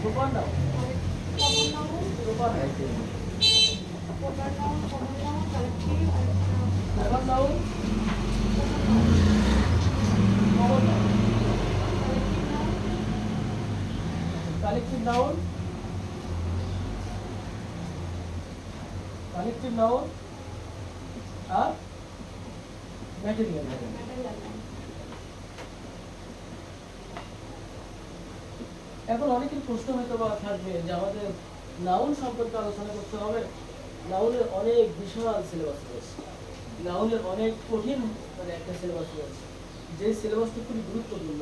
Proper noun proper noun collective noun আর material এখন অনেকের প্রশ্ন হয়তো বা থাকবে যে আমাদের নাউন সম্পর্কে আলোচনা করতে হবে। নাউনের অনেক বিশাল সিলেবাস রয়েছে, নাউনের অনেক কঠিন মানে একটা সিলেবাস রয়েছে, যে সিলেবাসটা খুবই গুরুত্বপূর্ণ,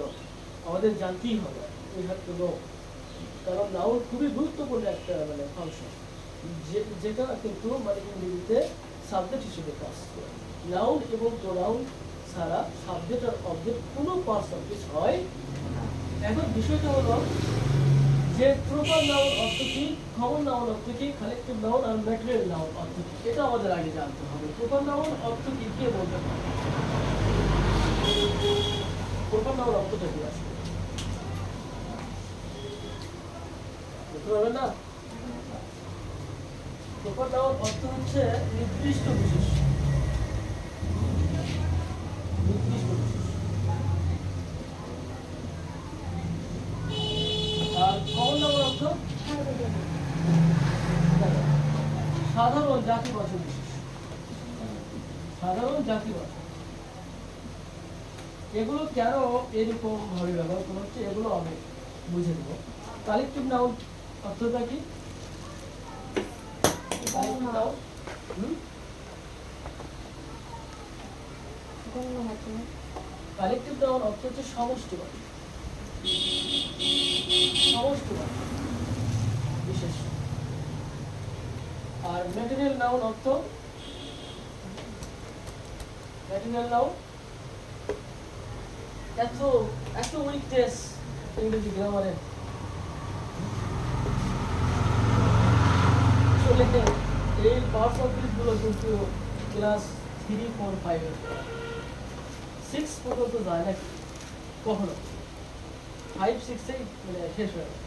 আমাদের জানতেই হবে। কারণ নাউন খুবই গুরুত্বপূর্ণ একটা মানে ফাংশন, যেটা কিন্তু মানে ইংরেজিতে সাবজেক্ট হিসেবে কাজ করে। নাউন এবং প্রোনাউন ছাড়া সাবজেক্ট আর অবজেক্ট কোনো পার্সেন্টেজ হয়। এখন বিষয়টা হলো যে প্রপার নাউন অর্থ কি, কমন নাউন অর্থ কি, কালেক্টিভ নাউন আর ম্যাটেরিয়াল নাউন অর্থ কি, এটা আমাদের আগে জানতে হবে। প্রপার নাউন অর্থ কি কে বলতে পারে? প্রপার নাউন অর্থটা কি আসলে বলতে পারবেন না? প্রপার নাউন অর্থ হচ্ছে নির্দিষ্ট বিশেষ, আর কমন নাউন অর্থ সাধারণ জাতিবাচক বিশেষ, সাধারণ জাতিবাচক। এগুলো কেন এরকম ভাবে ব্যবহার করা হচ্ছে এগুলো আমি বুঝে দেবো। কালেক্টিভ নাউন অর্থটা কি? কালেক্টিভ নাউন অর্থ হচ্ছে সমষ্টিবাচক, সমষ্টিবাচক বিশেষ। আর ম্যাটেরিয়াল নাউন অর্থ, ম্যাটেরিয়াল নাউন এত উইকনেস ইংরেজি গ্রামারে আসলে এই পার্টস অফ গুলো কিন্তু ক্লাস 3, 4, 5 এর 6 পর্যন্ত যায় না কখনো, 5, 6 এই মানে শেষ হয়ে যায়।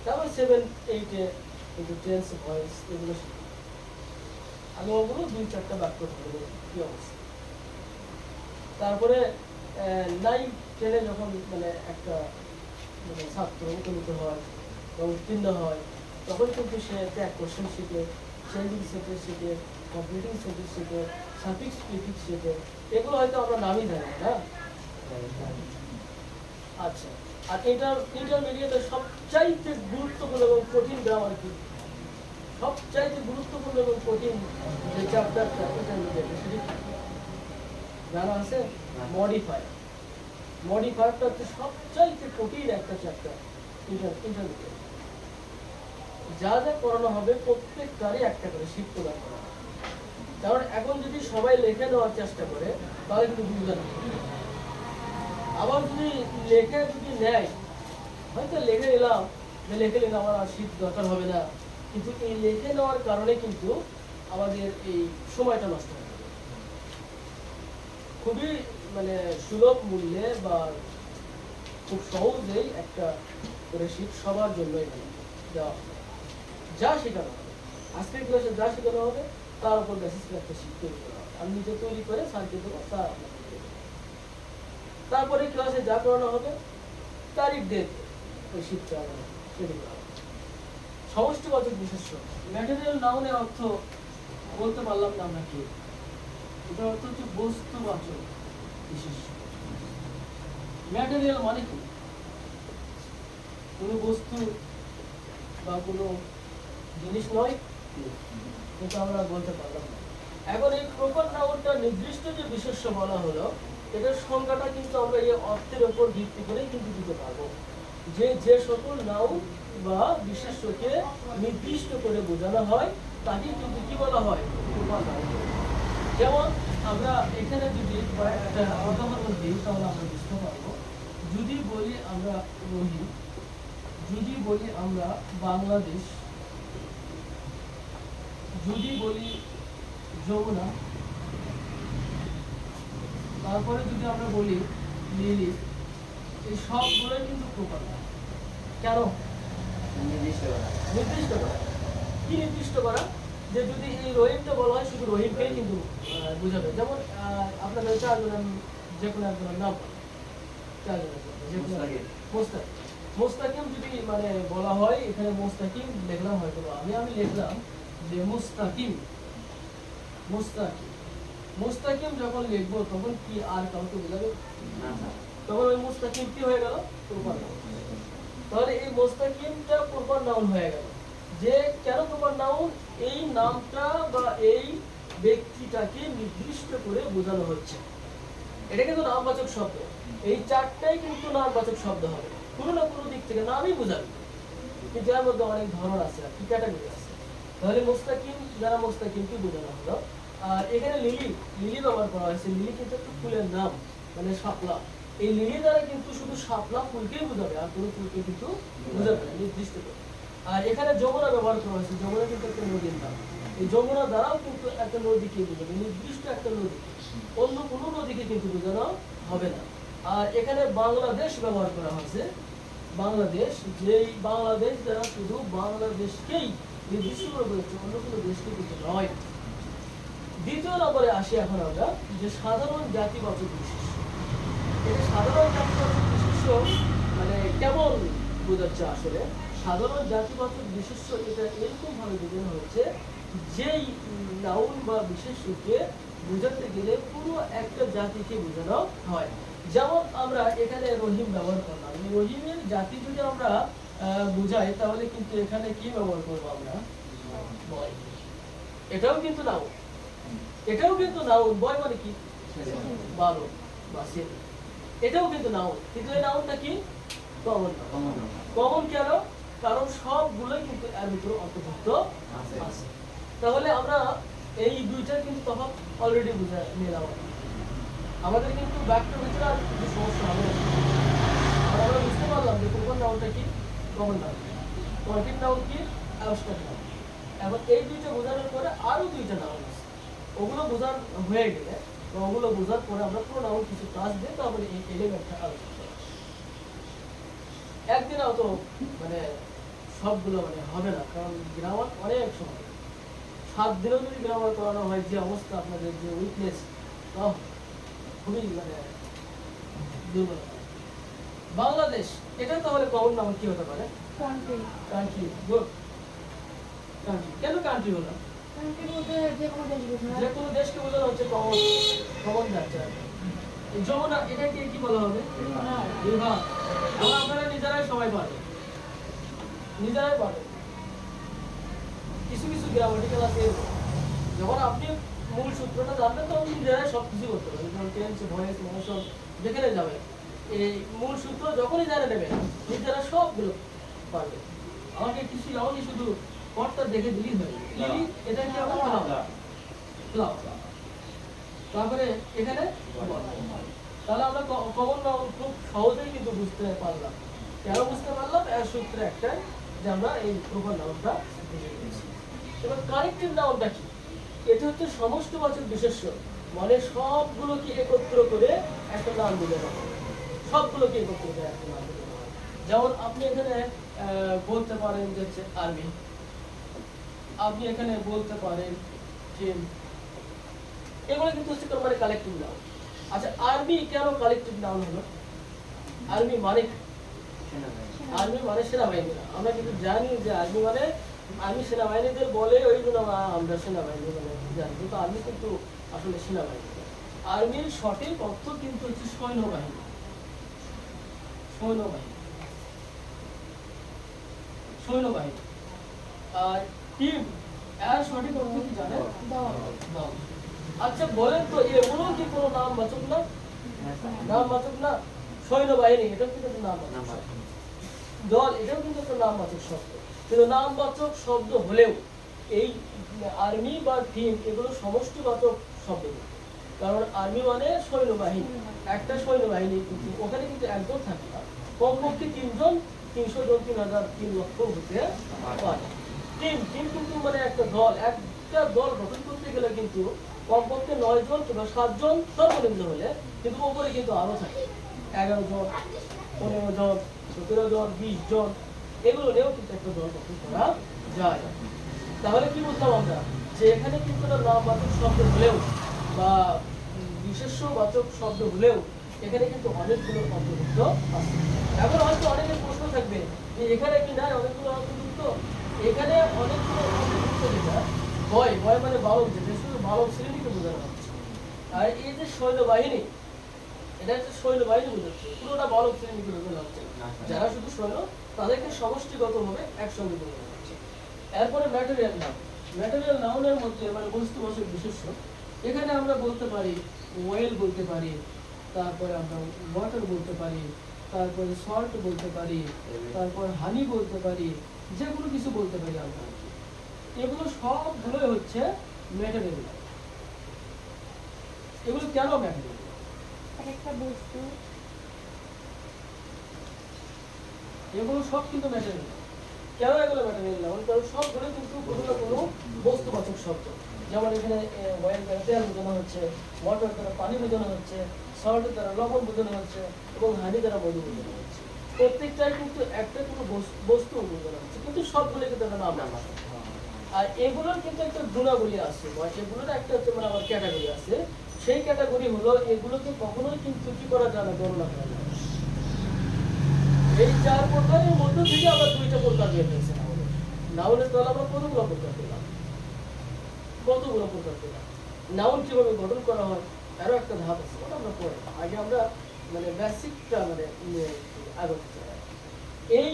তারপর 7, 8 এ কিন্তু টেন্স, ভয়েস এগুলো শিখি। আমি ওগুলো 2-4টা বাক্য ধরবো কি অবস্থা। তারপরে 9, 10 এ যখন মানে একটা মানে ছাত্র উত্তীর্ণ হয় বা উত্তীর্ণ হয় তখন কিন্তু সে ট্যাগ কোশ্চেন শিখে, চেঞ্জিং সেন্টেন্স শিখে, কমপ্লিটিং সেন্টেন্স শিখে, সাফিক্স প্রিফিক্স শিখে। এগুলো হয়তো আমরা নামই জানি না। আচ্ছা, আর ইন্টারমিডিয়েটের সবচাইতে গুরুত্বপূর্ণ এবং কঠিন গ্রামার কি? সবচাইতে গুরুত্বপূর্ণ এবং কঠিন যে চ্যাপ্টারটা ইন্টারমিডিয়েটে সেটি জানা আছে? মডিফায়ার। মডিফায়ারটা হচ্ছে সবচাইতে কঠিন একটা চ্যাপ্টার ইন্টারমিডিয়েট। যা যা করানো হবে প্রত্যেকটারই একটা করে শিট প্রদান করা হবে। কারণ এখন যদি সবাই লিখে নেওয়ার চেষ্টা করে তাহলে কিন্তু বুঝবে না। আবার যদি লেখে যদি নেয়, হয়তো লিখে নিলাম, লিখে নিলাম আমার আর শিট দরকার হবে না, কিন্তু এই লিখে নেওয়ার কারণে কিন্তু আমাদের এই সময়টা নষ্ট হয়ে যাবে। খুবই মানে সুলভ মূল্যে বা খুব সহজেই একটা করে শিট সবার জন্য এখানে দেওয়া হবে। যা শেখানো হবে আজকের ক্লাসে, যা শেখানো হবে তার উপর বেসিস করে একটা শিট তৈরি করা হবে। আমি নিজে তৈরি করে স্যারকে দেবো, স্যার আপনাকে দেবো। তারপরে ক্লাসে যা করানো হবে তারই ডেট ওই শিটটা তৈরি করা হবে। সমষ্টিবাচক বিশেষ্য। ম্যাটেরিয়াল নাউনের অর্থ বলতে পারলাম না আমরা কি? এটার অর্থ হচ্ছে বস্তুবাচক বিশেষ্য। ম্যাটেরিয়াল মানে কি? কোনো বস্তু বা কোনো জিনিস নয়, কিন্তু আমরা বলতে পারলাম না। এখন এই প্রপার নাউনটা নির্দিষ্ট যে বিশেষ্য বলা হলো, এটার সংজ্ঞাটা কিন্তু আমরা এই অর্থের উপর ভিত্তি করেই কিন্তু দিতে পারবো। যে সকল নাউন বা বিশেষ্যকে নির্দিষ্ট করে বোঝানো হয় তাকে কিন্তু কি বলা হয়? Proper noun. যেমন আমরা এখানে যদি একটা উদাহরণ দিই তাহলে আমরা বুঝতে পারবো। যদি বলি আমরা রহিম, যদি বলি আমরা বাংলাদেশ, যদি বলি যমুনা, তারপরে যদি আমরা বলি লিলি, এই সবগুলোই কিন্তু প্রপার নাউন। কেন? নির্দিষ্ট করা। কি নির্দিষ্ট করা? যে যদি এই রহিমটা বলা হয় শুধু রহিমকেই কিন্তু বোঝাবে। যেমন আপনাদের চারজনের যে কোনো একজনের নাম মোস্তাকিম যদি মানে বলা হয়, এখানে মোস্তাকিম লিখলাম, হয়তো আমি লিখলাম যে মুস্তাকিম। মুস্তাকিম যখন লিখবো তখন কি আর কাউকে বোঝাবে? তখন ওই মুস্তাকিম কি হয়ে গেল? Proper noun. তাহলে এই মুস্তাকিমটা প্রপার নাউন হয়ে গেল। যে কেন প্রপার নাউন? এই নামটা বা এই ব্যক্তিটাকে নির্দিষ্ট করে বোঝানো হচ্ছে। এটা কিন্তু নামবাচক শব্দ। এই চারটাই কিন্তু নামবাচক শব্দ হবে, কোনো না কোনো দিক থেকে নামই বোঝাবে, কিন্তু এর মধ্যে অনেক ধরন আছে, কি ক্যাটাগরি আছে। তাহলে মুস্তাকিম যারা মুস্তাকিমকে বোঝানো হলো। আর এখানে লিলি ব্যবহার করা হয়েছে। লিলি কিন্তু একটা ফুলের নাম, মানে শাপলা। এই লিলি দ্বারা কিন্তু শুধু শাপলা ফুলকেই বোঝাবে, আর কোনো ফুলকে কিন্তু বোঝাবে না নির্দিষ্ট করে। আর এখানে যমুনা ব্যবহার করা হয়েছে। যমুনা কিন্তু একটা নদীর নাম। এই যমুনা দ্বারাও কিন্তু একটা নদীকে বোঝাবে, নির্দিষ্ট একটা নদী, অন্য কোনো নদীকে কিন্তু বোঝানো হবে না। আর এখানে বাংলাদেশ ব্যবহার করা হয়েছে। বাংলাদেশ, যেই বাংলাদেশ দ্বারা শুধু বাংলাদেশকেই নির্দিষ্ট করে বলেছে, অন্য কোনো দেশকে কিন্তু নয়। দ্বিতীয় নম্বরে আসি এখন আমরা, যে সাধারণ জাতিবাচক বিশেষ্য। এটা সাধারণ জাতিবাচক বিশেষ্য মানে কেমন বোঝাচ্ছে? আসলে সাধারণ জাতিবাচক বিশেষ্য এটা এরকম ভাবে বোঝানো হচ্ছে, যেই নাউন বা বিশেষ্যকে বোঝাতে গেলে পুরো একটা জাতিকে বোঝানো হয়। যেমন আমরা এখানে রহিম ব্যবহার করলাম। রহিমের জাতি যদি আমরা বুঝাই, তাহলে কিন্তু এখানে কি ব্যবহার করবো আমরা? বয়। এটাও কিন্তু নাউন, এটাও কিন্তু নাউন। বয় মানে কি? বালক বা ছেলে। এটাও কিন্তু নাউন, কিন্তু এই নাউনটা কি? কমন। কমন কেন? কারণ সবগুলোই কিন্তু এর ভিতরে অন্তর্ভুক্ত আছে। তাহলে আমরা এই দুইটার কিন্তু তফাৎ অলরেডি বুঝে নিলাম। আমাদের কিন্তু বাক্যের ভিতরে আর কিছু সমস্যা হবে না। আমরা বুঝতে পারলাম যে প্রপার নাউনটা কি, কমন নাউন, কন্টিনিউ নাউন কি, অ্যাবস্ট্রাক্ট নাউন। এখন এই দুইটা বোঝানোর পরে আরো দুইটা নাউন আছে, ওগুলো বোঝার হয়ে গেলে বা ওগুলো বোঝার পরে আমরা পুরো নাউন কিছু ক্লাস দিয়ে তারপরে এই এলিমেন্টটা আলোচনা করব। একদিনে অত মানে সবগুলো মানে হবে না, কারণ গ্রামার অনেক সময় 7 দিনেও যদি গ্রামার করানো হয়, যে অবস্থা আপনাদের, যে উইকনেস, খুবই মানে দুর্বলতা। বাংলাদেশ, এটা তাহলে কমন নাম কি হতে পারে? কান্ট্রি। গুড। কান্ট্রি। কেন কান্ট্রি হলো? যে কোনো দেশকে বোঝানো হচ্ছে কমন যাচ্ছে। যমুনা, এটাকে কি বলা হবে? বিভাগ। এখন আপনারা নিজেরাই সবাই পারে, নিজেরাই পারে। কিছু কিছু গ্রামাটিক্যাল আছে, যখন আপনি মূল সূত্রটা জানবেন তখন নিজেরাই সবকিছু করতে পারবেন। যেমন টেন্স, ভয়েস, মোশন যেখানে যাবে, এই মূল সূত্র যখনই জানে নেবেন, নিজেরা সবগুলো পারবে। আমাকে শুধু পথটা দেখে দিলেই হয়। এটা কি হবে? ফ্লাও। তারপরে এখানে তাহলে আমরা কমন নাউন খুব সহজেই কিন্তু বুঝতে পারলাম। কেন বুঝতে পারলাম? এর সূত্রে একটা, যে আমরা এই প্রপার নাউনটা বুঝে গেছি। এবার কারেক্টিভ নাউনটা কি? এটা হচ্ছে সমষ্টিবাচক বিশেষ্য, মানে সবগুলোকে একত্র করে একটা নাম দিলে হবে। সবগুলোকে একত্র করে একটা নাম দিলে হবে। যেমন আপনি এখানে বলতে পারেন যে হচ্ছে আর্মি, আপনি এখানে বলতে পারেন টিম, এগুলো কিন্তু হচ্ছে মানে কালেকটিভ নাউন। আচ্ছা, আর্মি কেন কালেকটিভ নাউন হলো? আর্মি মানে সেনাবাহিনী না। আমরা কিন্তু জানি যে আর্মি সেনাবাহিনীদের বলে, ওই জন্য আমরা সেনাবাহিনী মানে জানি, কিন্তু আর্মি কিন্তু আসলে সেনাবাহিনী। আর্মির সঠিক অর্থ কিন্তু হচ্ছে সৈন্যবাহিনী। আর টিম, এর সঠিক অর্থ কি জানেন? দল। আচ্ছা বলেন তো, এগুলো কি কোনো নামবাচক না? নামবাচক না। সৈন্যবাহিনী, এটাও কিন্তু একটা নামবাচক। দল, এটাও কিন্তু একটা নামবাচক শব্দ। কিন্তু নামবাচক শব্দ হলেও এই আর্মি বা টিম, এগুলো সমষ্টিবাচক শব্দ। কারণ আর্মি মানে সৈন্যবাহিনী, একটা সৈন্যবাহিনী, কিন্তু ওখানে কিন্তু একজন থাকে না, কমপক্ষে 3 জন, 300 জন, 3000, 3 লক্ষ হতে পারে। টিম কিন্তু মানে একটা দল, একটা দল গঠন করতে গেলে কিন্তু কমপক্ষে 9 জন কিংবা 7 জন সর্বনিম্ন হলে, কিন্তু ওপরে কিন্তু আরো থাকে 11 জন, 15 জন, 17 জন, 20 জন, এগুলো নিয়েও কিন্তু একটা দল গঠন করা যায়। তাহলে কি বুঝলাম আমরা, যে এখানে কিন্তু নামবাচক শব্দ হলেও বা বিশেষ্যবাচক শব্দ হলেও এখানে কিন্তু অনেকগুলো অন্তর্ভুক্ত আছে। এখন হয়তো অনেকের প্রশ্ন থাকবে যে এখানে কি নাই অনেকগুলো অন্তর্ভুক্ত? এখানে অনেকগুলো অন্তর্ভুক্ত যেটা বয় মানে বালক, যেটা শুধু বালক শ্রেণীকে বোঝানো হচ্ছে। আর এই যে সৈন্যবাহিনী, এটা হচ্ছে সৈন্যবাহিনী বোঝাচ্ছে, পুরোটা বালক শ্রেণীকে বোঝানো হচ্ছে। যারা শুধু সৈন্য তাদেরকে সমষ্টিগতভাবে একসঙ্গে বোঝানো হচ্ছে। এরপরে ম্যাটেরিয়াল নাউন। ম্যাটেরিয়াল নাউনের মধ্যে মানে বস্তুবাচক বিশেষ্য, এখানে আমরা বলতে পারি ওয়েল বলতে পারি, তারপরে আমরা ওয়াটার বলতে পারি, তারপরে সল্ট বলতে পারি, তারপর হানি বলতে পারি, যে কোনো কিছু বলতে পারি আমরা। এগুলো সবগুলোই হচ্ছে ম্যাটেরিয়াল। এগুলো কেন ম্যাটেরিয়াল? একটা বস্তু, এগুলো সব কিন্তু ম্যাটেরিয়াল। কেন এগুলো ম্যাটেরিয়াল না? কারণ সবগুলো কিন্তু কোনো না কোনো বস্তুবাচক শব্দ। যেমন এখানে ওয়েল দ্বারা তেল বোঝানো হচ্ছে, ওয়াটার দ্বারা পানি বোঝানো হচ্ছে, সল্ট দ্বারা লবণ বোঝানো হচ্ছে এবং হানি দ্বারা মধু বোঝানো হচ্ছে। প্রত্যেকটাই কিন্তু একটা কোনো বস্তু বোঝানো হচ্ছে, কিন্তু সবগুলো কিন্তু একটা নাম আছে। আর এগুলোর কিন্তু একটা গুণাবলী আছে, বা এগুলোর একটা হচ্ছে মানে আমার ক্যাটাগরি আছে। সেই ক্যাটাগরি হলো এগুলোকে কখনোই কিন্তু কি করা যায় না, গণনা করা যায় না। এই 4 প্রকারের মধ্যে থেকে আমরা 2টা প্রকার বের হয়েছে। নাউনের তাহলে আমরা কতগুলো প্রকার পেলাম? কতগুলো প্রকার পেলাম? নাউন কিভাবে গঠন করা হয় আরো একটা ধাপ আছে, ওটা আমরা পড়ে। আগে আমরা মানে বেসিকটা মানে আগাতে চাই। এই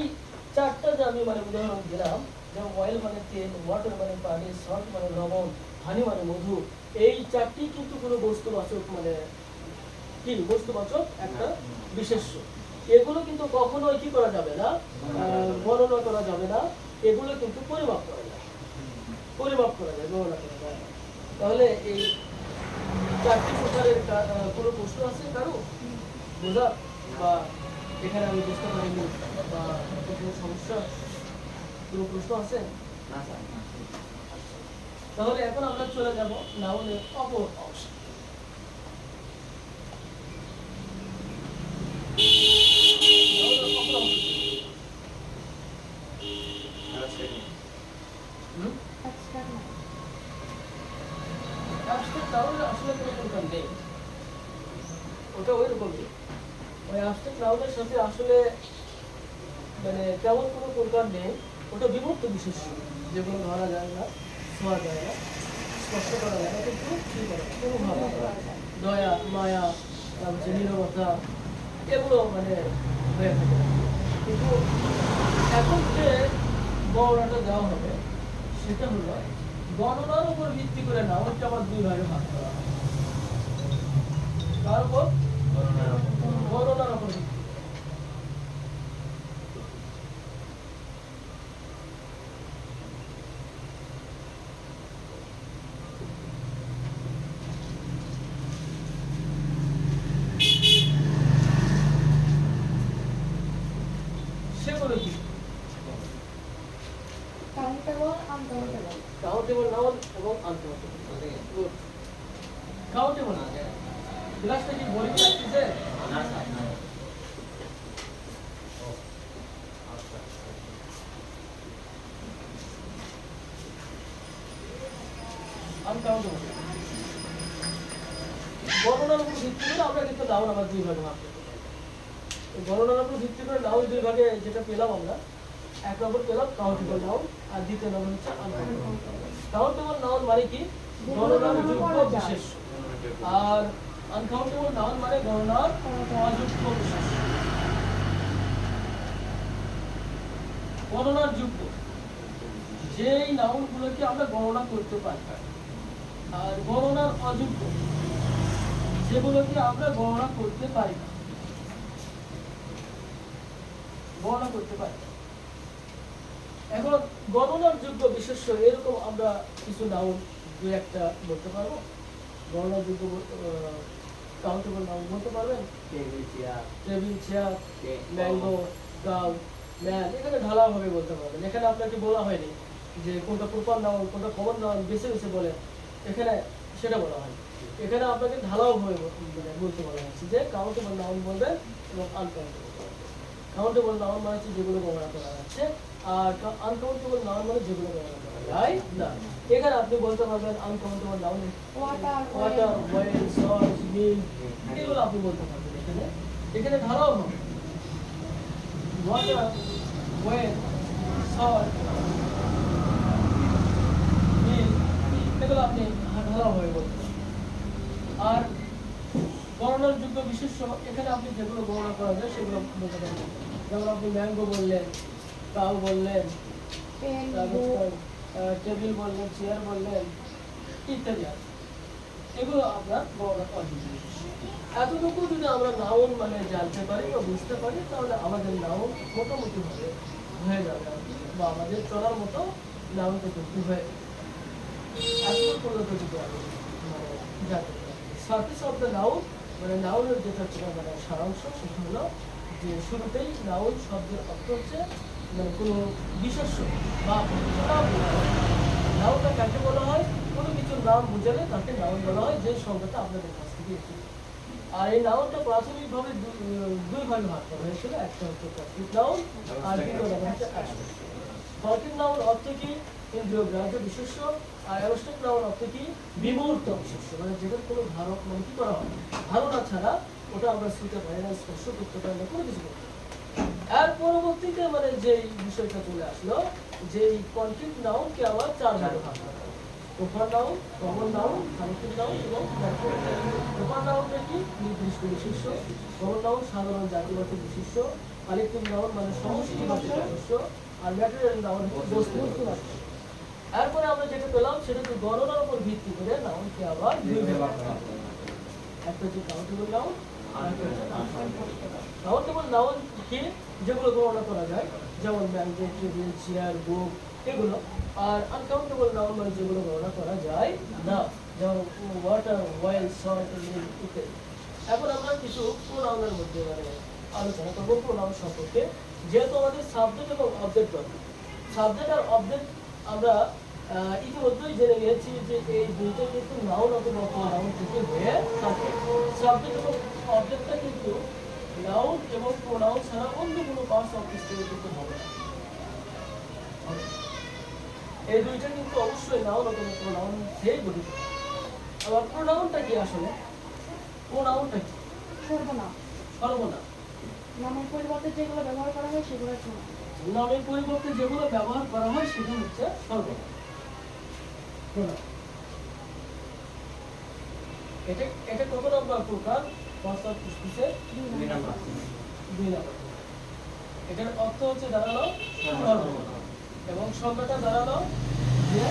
4টা যে আমি মানে উদাহরণ দিলাম, যেমন অয়েল মানে তেল, ওয়াটার মানে পানি, সল্ট মানে লবণ, হানি মানে মধু, এই 4টি কিন্তু কোনো বস্তুবাচক মানে কি বস্তুবাচক একটা বিশেষ্য। এগুলো কিন্তু কখনোই কি করা যাবে না, গণনা করা যাবে না। এগুলো কিন্তু পরিমাপ করা যায়, গণনা করা যায় না। তাহলে এই 4টি প্রকারের কোনো প্রশ্ন আছে কারো বোঝা, বা এখানে আমি বুঝতে পারিনি বা কোনো সমস্যা, কোনো প্রশ্ন আছে? তাহলে এখন আমরা চলে যাব নাউনের অপর অংশ। আসলে কোনো প্রকার নেই, ওটা ওইরকমই। ওই abstract noun এর সাথে আসলে মানে তেমন কোনো প্রকার নেই, ওটা বিভক্ত বিশেষ্য, যেগুলো ধরা যায় না, ছোঁয়া যায় না, স্পর্শ করা যায় না, কিন্তু কি করে কোনোভাবে দয়া, মায়া, তারপর নীরবতা, এগুলো মানে হয়ে থাকে। কিন্তু এখন যে গণনাটা দেওয়া হবে সেটা হলো গণনার উপর ভিত্তি করে নাউনটা আবার 2 ভাগে ভাগ করা হয়। তার উপর গণনার উপর ভিত্তি। সেগুলো কি? Countable, uncountable. কাউন্টেবল নাউন এবং আনকাউন্টেবল। গুড। কাউন্টেবল না, ক্লাসটা কি বোরিং লাগতেছে? না স্যার, না। আনকাউন্টেবল গণনার উপর ভিত্তি করে আমরা কিন্তু নাউন আবার 2 ভাগে ভাগ করতে পারি। গণনার উপর ভিত্তি করে নাউন 2 ভাগে যেটা পেলাম আমরা, এক নম্বর পেলাম কাউন্টেবল নাউন, আর দ্বিতীয় নম্বর হচ্ছে আনকাউন্টেবল। কাউন্টেবল নাউন মানে কি? গণনার যোগ্য বিশেষ্য। আর আনকাউন্টেবল নাউন মানে গণনার অযোগ্য বিশেষ্য। গণনার যোগ্য যেই নাউনগুলোকে আমরা গণনা করতে পারি, আর গণনার অযোগ্য যেগুলোকে আমরা গণনা করতে পারি না, গণনা করতে পারি। এখন গণনার যোগ্য বিশেষ্য এরকম আমরা কিছু নাউন 2-1টা বলতে পারবো। গণনার যোগ্য কাউন্টেবল নাউন বলতে পারবেন? Table, chair, mango, cow, man, এখানে ঢালাভাবে বলতে পারবেন। এখানে আপনাকে বলা হয়নি যে কোনটা প্রপার নাউন কোনটা কমন নাউন বেছে বেছে বলে, এখানে সেটা বলা হয়। এখানে আপনাকে ঢালাওভাবে বলতে বলা হচ্ছে যে কাউন্টেবল নাউন বলবেন এবং আনকাউন্টেবল। কাউন্টেবল নাউন মানে হচ্ছে যেগুলো গণনা করা যাচ্ছে, আর আনকাউন্টেবল নাউন মানে যেগুলো গণনা করা যায় না। এখানে আপনি বলতে পারবেন uncountable noun water water, well, salt, milk, এগুলো আপনি বলতে পারবেন। এখানে এখানে ধারাও হবে ওয়াটার, ওয়েল, সল্ট, মিল্ক, এগুলো আপনি ধারাও হয়ে বলতে পারবেন। আর গণনার যোগ্য বিশেষ্য এখানে আপনি যেগুলো গণনা করা যায় সেগুলো বলতে পারবেন। যেমন আপনি ম্যাঙ্গো বললেন, কাউ বললেন, পেন, তারপর টেবিল বললেন, চেয়ার বললেন, ইত্যাদি আছে। এগুলো আপনার গণনা করা যায়। এতটুকু যদি আমরা নাউন মানে জানতে পারি বা বুঝতে পারি তাহলে আমাদের নাউন মোটামুটি ভাবে হয়ে যাবে আর কি, বা আমাদের চলার মতো নাউনটা কিন্তু হয়ে যাবে। এতটুকু পর্যন্ত যদি আমি মানে জানতে পারি সার্ফেস অফ দ্য নাউন, মানে নাউনের যেটা হচ্ছে মানে সারাংশ সেটা হলো যে শুরুতেই নাউন শব্দের অর্থ হচ্ছে মানে কোনো বিশেষ্য বা নাম বোঝানো হয়। নাউনটা কাকে বলা হয়? কোনো কিছুর নাম বুঝালে তাকে নাউন বলা হয়, যে সংজ্ঞাটা আপনাদের কাছ থেকে এসেছে। আর এই নাউনটা প্রাথমিকভাবে দুই ভাগে ভাগ করা হয়েছিল, একটা হচ্ছে কর্তৃক নাউন আর দ্বিতীয়টা হচ্ছে অ্যাবস্ট্রাক্ট। কর্তৃক নাউন অর্থ কি? ইন্দ্রিয় গ্রাহ্য বিশেষ্য। আর অ্যাবস্ট্রাক্ট নাউন অর্থ কি? বিমূর্ত বিশেষ্য, মানে যেটার কোনো ধারক মানে কি করা হয়, ধারণা ছাড়া ওটা আমরা ছুঁতে পারি না, স্পর্শ করতে পারি না, কোনো কিছু করতে পারি না। এর পরবর্তীতে মানে যে বিষয়টা চলে আসলো, যে কন্ট্রিক নাউনকে আবার চার ভাগে ভাগ করা হয়। Proper noun, common noun, collective noun এবং ম্যাটেরিয়াল নাউন। প্রপার নাউনটা কি? নির্দিষ্ট বিশেষ্য। কমন নাউন সাধারণ জাতিবাচক বিশেষ্য। কালেক্টিভ নাউন মানে সমষ্টিবাচক বিশেষ্য। আর ম্যাটেরিয়াল নাউন হচ্ছে বস্তুবাচক। এরপরে আমরা যেটা পেলাম সেটা হচ্ছে গণনার উপর ভিত্তি করে নাউনকে আবার দুই ভাগে ভাগ করা হয়। একটা হচ্ছে কাউন্টেবল নাউন, আর একটা হচ্ছে আনকাউন্টেবল নাউন। কাউন্টেবল নাউন কি? যেগুলো গণনা করা যায়, যেমন ম্যাঙ্গো, টেবিল, চেয়ার, বুক, এগুলো। আর আনকাউন্টেবল নাউন মানে যেগুলো গণনা করা যায় না, যেমন ওয়াটার, ওয়েল, সল্ট, মিল্ক ইত্যাদি। এখন আমরা কিছু প্রোনাউনের মধ্যে মানে আলোচনা করবো প্রোনাউন সম্পর্কে। যেহেতু আমাদের সাবজেক্ট এবং অবজেক্ট দরকার, সাবজেক্ট আর অবজেক্ট আমরা ইতিমধ্যেই জেনে গিয়েছি যে এই দুইটা কিন্তু নাউন অথবা প্রোনাউন থেকে হয়ে থাকে। সাবজেক্ট এবং অবজেক্টটা কিন্তু নাউন এবং প্রোনাউন ছাড়া অন্য কোনো পার্টস অফ স্পিচ কিন্তু হবে না। এই দুইটা কিন্তু অবশ্যই নাউন অথবা প্রোনাউন থেকেই গঠিত। আবার প্রোনাউনটা কি আসলে? প্রোনাউনটা কি? সর্বনাম। সর্বনাম। নামের পরিবর্তে যেগুলো ব্যবহার করা হয় সেগুলো সর্বনাম। নামের পরিবর্তে যেগুলো ব্যবহার করা হয় সেটা হচ্ছে সর্বনাম। প্রোনাউন। এটা এটা কত নম্বর প্রকার? পার্টস অফ স্পিচের 2 নম্বর। এটার অর্থ হচ্ছে দাঁড়ালো সর্বনাম এবং সংজ্ঞাটা দাঁড়ালো যে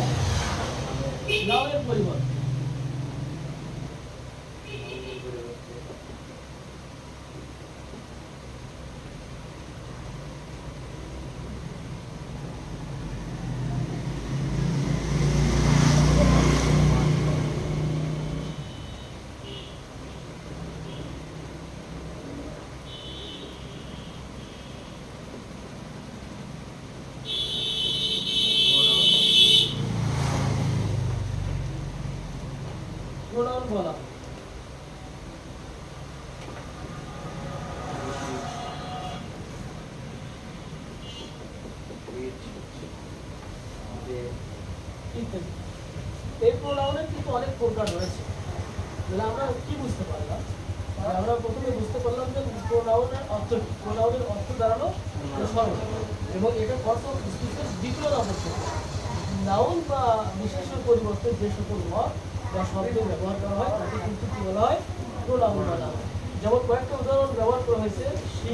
নাউনের পরিবর্তে। প্রোনাউন বলা হয়। ইত্যাদি। এই প্রোনাউনের কিন্তু অনেক প্রকার রয়েছে। তাহলে আমরা কি বুঝতে পারলাম? আমরা প্রথমে বুঝতে পারলাম যে প্রোনাউনের অর্থ কি। প্রোনাউনের অর্থ দাঁড়ালো সর্বনাম এবং এটা পার্টস অফ স্পিচের দ্বিতীয় নম্বর প্রকার। নাউন বা বিশেষের পরিবর্তে যে সকল ওয়ার্ড বা শব্দ ব্যবহার করা হয় তাকে কিন্তু কি বলা হয়? প্রোনাউন বলা হয়। যেমন কয়েকটা উদাহরণ ব্যবহার করা হয়েছে, শি,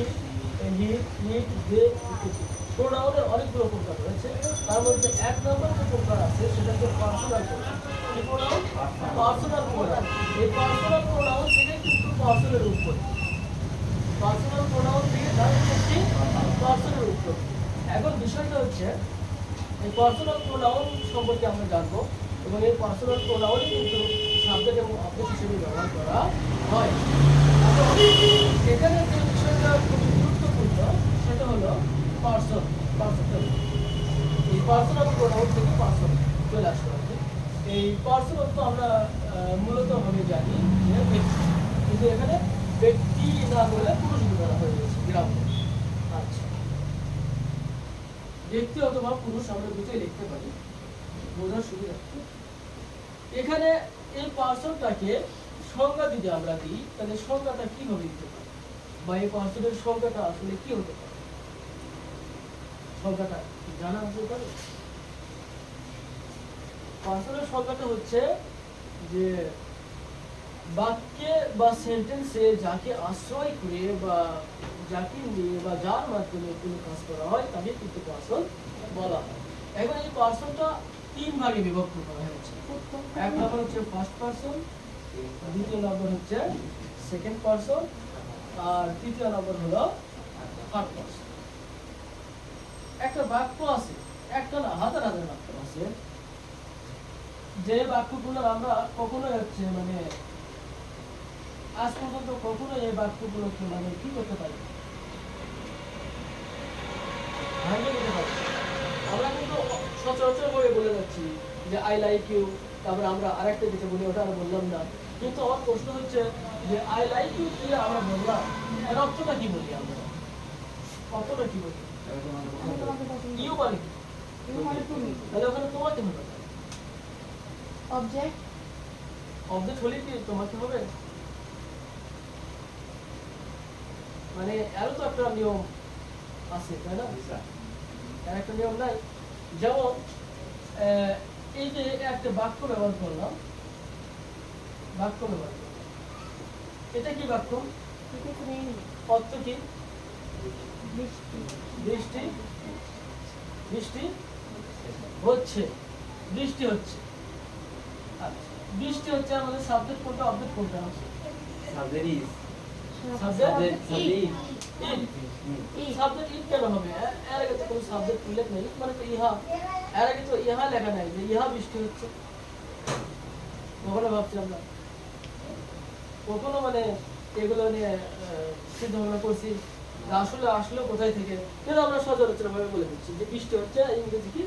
হি, ইট, দে ইত্যাদি। প্রোনাউনের অনেকগুলো প্রকার রয়েছে, তার মধ্যে এক নম্বর যে প্রকার আছে সেটা হচ্ছে পার্সোনাল প্রোনাউন। কি প্রোনাউন? Personal pronoun. এই পার্সোনাল প্রোনাউন থেকে কিন্তু পার্সনের উৎপত্তি। পার্সোনাল প্রোনাউন থেকে ডাইরেক্টলি পার্সনের উৎপত্তি। এখন বিষয়টা হচ্ছে এই পার্সোনাল প্রোনাউন সম্পর্কে আমরা জানবো এবং এই পার্সোনাল প্রোনাউনই কিন্তু সাবজেক্ট এবং অবজেক্ট হিসেবে ব্যবহার করা হয়। এখন এখানে যে বিষয়টা খুবই গুরুত্বপূর্ণ সেটা হলো পার্সন। এই পার্সোনাল প্রোনাউন থেকে পার্সন চলে আসতে হবে। এই পার্সোনাল তো আমরা মূলত ভাবে জানি যে ব্যক্তি, কিন্তু এখানে ব্যক্তি না বলে পুরুষ বিধান হয়ে গেছে গ্রামে। আচ্ছা, ব্যক্তি অথবা পুরুষ আমরা দুটোই লিখতে পারি বোঝার সুবিধা। এখানে এই পার্সনটাকে সংজ্ঞা যদি আমরা দিই তাহলে সংজ্ঞাটা কিভাবে দিতে পারি বা এই পার্সনের সংজ্ঞাটা আসলে কি হতে পারে সংজ্ঞাটা জানা আছে পারে? পার্সনের সংজ্ঞাটা হচ্ছে যে বাক্যে বা সেন্টেন্সে যাকে আশ্রয় করে বা যাকে নিয়ে বা যার মাধ্যমে কোনো কাজ করা হয় তাকে কিন্তু পার্সন বলা হয়। এখন এই পার্সনটা তিন ভাগে বিভক্ত করা হয়েছে। এক নম্বর হচ্ছে ফার্স্ট পার্সন, দ্বিতীয় নম্বর হচ্ছে সেকেন্ড পার্সন, আর তৃতীয় নম্বর হলো থার্ড পার্সন। একটা বাক্য আছে, একটা না হাজার হাজার বাক্য আছে, যে বাক্যগুলো আমরা কখনোই হচ্ছে মানে আজ পর্যন্ত কখনো এই বাক্যগুলোকে মানে কি করতে পারি ভাঙিয়ে নিতে পারি। আমরা কিন্তু সচরাচর ভাবে বলে যাচ্ছি যে আই লাইক ইউ, তারপরে আমরা আরেকটা যেটা বলি ওটা আর বললাম না। কিন্তু আমার প্রশ্ন হচ্ছে যে আই লাইক ইউ কি আমরা বললাম, এর অর্থটা কি বলি আমরা, অর্থটা কি বলি? আমি তোমাকে পছন্দ ইউ মানে কি? ইউ মানে তুমি তাহলে ওখানে তোমাকে হবে না। অবজেক্ট অবজেক্ট হলে কি তোমাকে হবে? মানে এরও তো একটা নিয়ম আছে তাই না? এর একটা নিয়ম নাই। যেমন এই যে একটা বাক্য ব্যবহার করলাম, বাক্য ব্যবহার করলাম, এটা কি বাক্য? ইট ইজ রেইন অর্থ কি? বৃষ্টি বৃষ্টি, বৃষ্টি হচ্ছে, বৃষ্টি হচ্ছে। আচ্ছা, বৃষ্টি হচ্ছে আমাদের সাবজেক্ট কোনটা অবজেক্ট কোনটা? সাবজেক্ট সাবজেক্ট ইট কেন হবে? এর আগে তো কোনো সাবজেক্ট উল্লেখ নেই, মানে তো ইহা, এর আগে তো ইহা লেখা নাই যে ইহা বৃষ্টি হচ্ছে। কখনো ভাবছি আমরা, কখনো মানে এগুলো নিয়ে চিন্তা ভাবনা করছি আসলে আসলে কোথায় থেকে, কিন্তু আমরা সচরাচর ভাবে বলে দিচ্ছি যে বৃষ্টি হচ্ছে, ইংরেজি কি?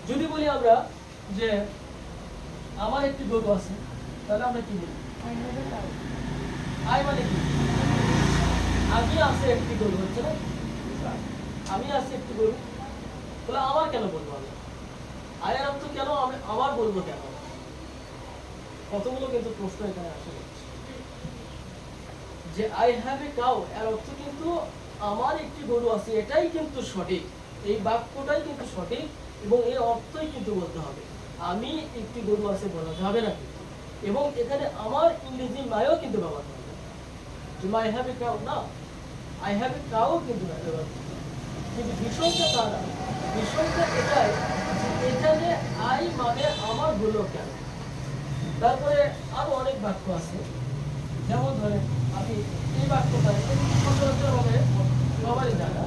যদি বলি আমরা যে আমার একটি গরু আছে, তাহলে আমরা কি বলি? I have a cow I মানে কি? আমি আছে একটি গরু, হচ্ছে না? আমি আছে একটি গরু, তাহলে আমার কেন বলবো আমি? আয়ের অর্থ কেন আমি আমার বলবো কেন? কতগুলো কিন্তু প্রশ্ন এখানে আসে যে আই হ্যাভ এ কাউ এর অর্থ কিন্তু আমার একটি গরু আছে, এটাই কিন্তু সঠিক, এই বাক্যটাই কিন্তু সঠিক এবং এর অর্থই কিন্তু বলতে হবে। আমি একটি গরু আছে বলা যাবে না কিন্তু। এবং এখানে আমার ইংরেজি মায়ও কিন্তু ব্যবহার করা যাবে যে মাই হ্যাভ এ কাউ না, আই হ্যাভ এ কাউ কিন্তু ব্যবহার করতে হবে। কিন্তু বিষয়টা তা না, বিষয়টা এটাই যে এখানে আই মানে আমার হলো কেন। তারপরে আরো অনেক বাক্য আছে, যেমন ধরেন আমি এই বাক্যটা সচরাচর ভাবে সবাই জানা,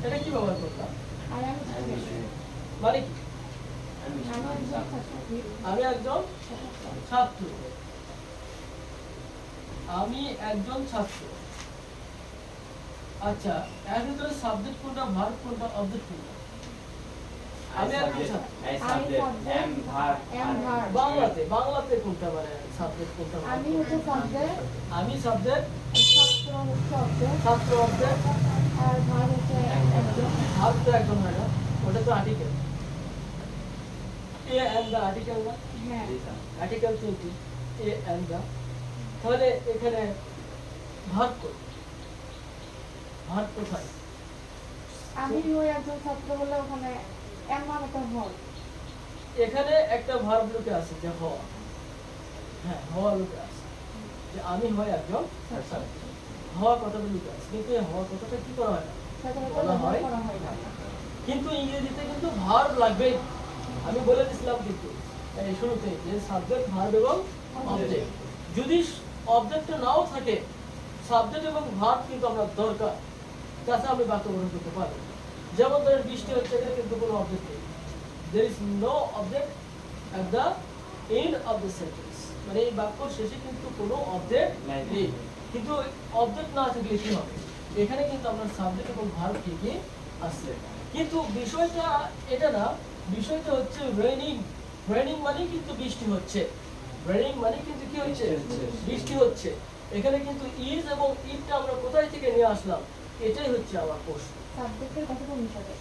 এটা কি ব্যবহার করলাম? আই অ্যাম স্টুডেন্ট মানে কি? আমি একজন ছাত্র আমি একজন ছাত্র, আমি একজন ছাত্র। আচ্ছা, এর ভিতরে সাবজেক্ট কোনটা, ভার্ব কোনটা, অবজেক্ট কোনটা? আমি একজন ছাত্র। বাংলাতে বাংলাতে কোনটা মানে সাবজেক্ট কোনটা? আমি হচ্ছে সাবজেক্ট, আমি সাবজেক্ট, ছাত্র হচ্ছে অবজেক্ট, ছাত্র অবজেক্ট, আর ভার হচ্ছে একজন। ভার্ব তো একজন হয় না, ওটা তো article. A and the article না? হ্যাঁ আর্টিকেল তিনটি, এ এন্ড দা। তাহলে এখানে ভার্ব কই? ভার্ব কোথায়? আমি ওই একজন ছাত্র বলে ওখানে এর মানে তো হল। এখানে একটা ভার্ব লুকে আছে যে হওয়া, হ্যাঁ হওয়া লুকে আছে, যে আমি হয় একজন ছাত্র, হওয়া কথাটা লুকে আছে। কিন্তু এই হওয়া কথাটা কি করা হয় না, বলা হয় না। কিন্তু ইংরেজিতে কিন্তু ভার্ব লাগবে। আমি বলে দিছিলাম কিন্তু এই শুরুতে যে সাবজেক্ট, ভার্ব এবং অবজেক্ট। যদি অবজেক্টটা নাও থাকে, সাবজেক্ট এবং ভার্ব কিন্তু আমরা দরকার, তাছাড়া আমি বাক্য গঠন করতে পারবো। যেমন ধরেন বৃষ্টি হচ্ছে, এখানে কিন্তু কোনো অবজেক্ট নেই, there is no object at the end of the sentence, মানে এই বাক্যর শেষে কিন্তু কোনো অবজেক্ট নেই। কিন্তু অবজেক্ট না থাকলে কি হবে? এখানে কিন্তু আমরা সাবজেক্ট এবং ভার্ব ঠিকই আসছে। কিন্তু বিষয়টা এটা না, বিষয়টা হচ্ছে রেইনিং। রেইনিং মানে কিন্তু বৃষ্টি হচ্ছে, রেইনিং মানে কিন্তু কি হচ্ছে? বৃষ্টি হচ্ছে। এখানে কিন্তু ইজ এবং ইটটা আমরা কোথায় থেকে নিয়ে আসলাম? এটাই হচ্ছে আমার প্রশ্ন। সাবজেক্টের গঠন অনুসারে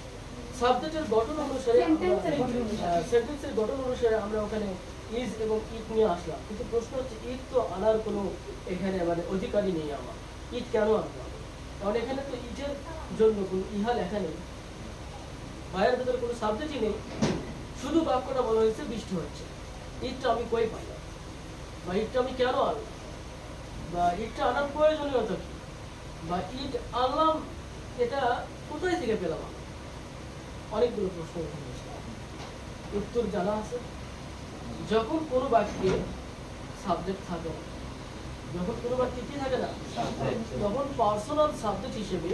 সাবজেক্টের গঠন অনুসারে সেন্টেন্সের গঠন অনুসারে সেন্টেন্সের গঠন অনুসারে আমরা ওখানে ইজ এবং ইট নিয়ে আসলাম, কিন্তু প্রশ্ন হচ্ছে ইট তো আনার কোনো এখানে মানে অধিকারই নেই আমার, ইট কেন আনলাম? কারণ এখানে তো ইটের জন্য কোনো ইহা লেখা নেই, ভাইয়ের ভেতরে কোনো সাবজেক্টই নেই, শুধু বাক্যটা বলা হয়েছে বৃষ্টি হচ্ছে। ইটটা আমি কই পাইলাম, বা ইটটা আমি কেন আনলাম, বা ইটটা আনার প্রয়োজনীয়তা কি, বা ইট আনলাম এটা কোথায় থেকে পেলাম আমি? অনেকগুলো প্রশ্ন এখানে এসেছে। উত্তর জানা আছে। যখন কোনো বাক্যে সাবজেক্ট থাকে না, যখন কোনো বাক্যে কি থাকে না, তখন পার্সোনাল সাবজেক্ট হিসেবে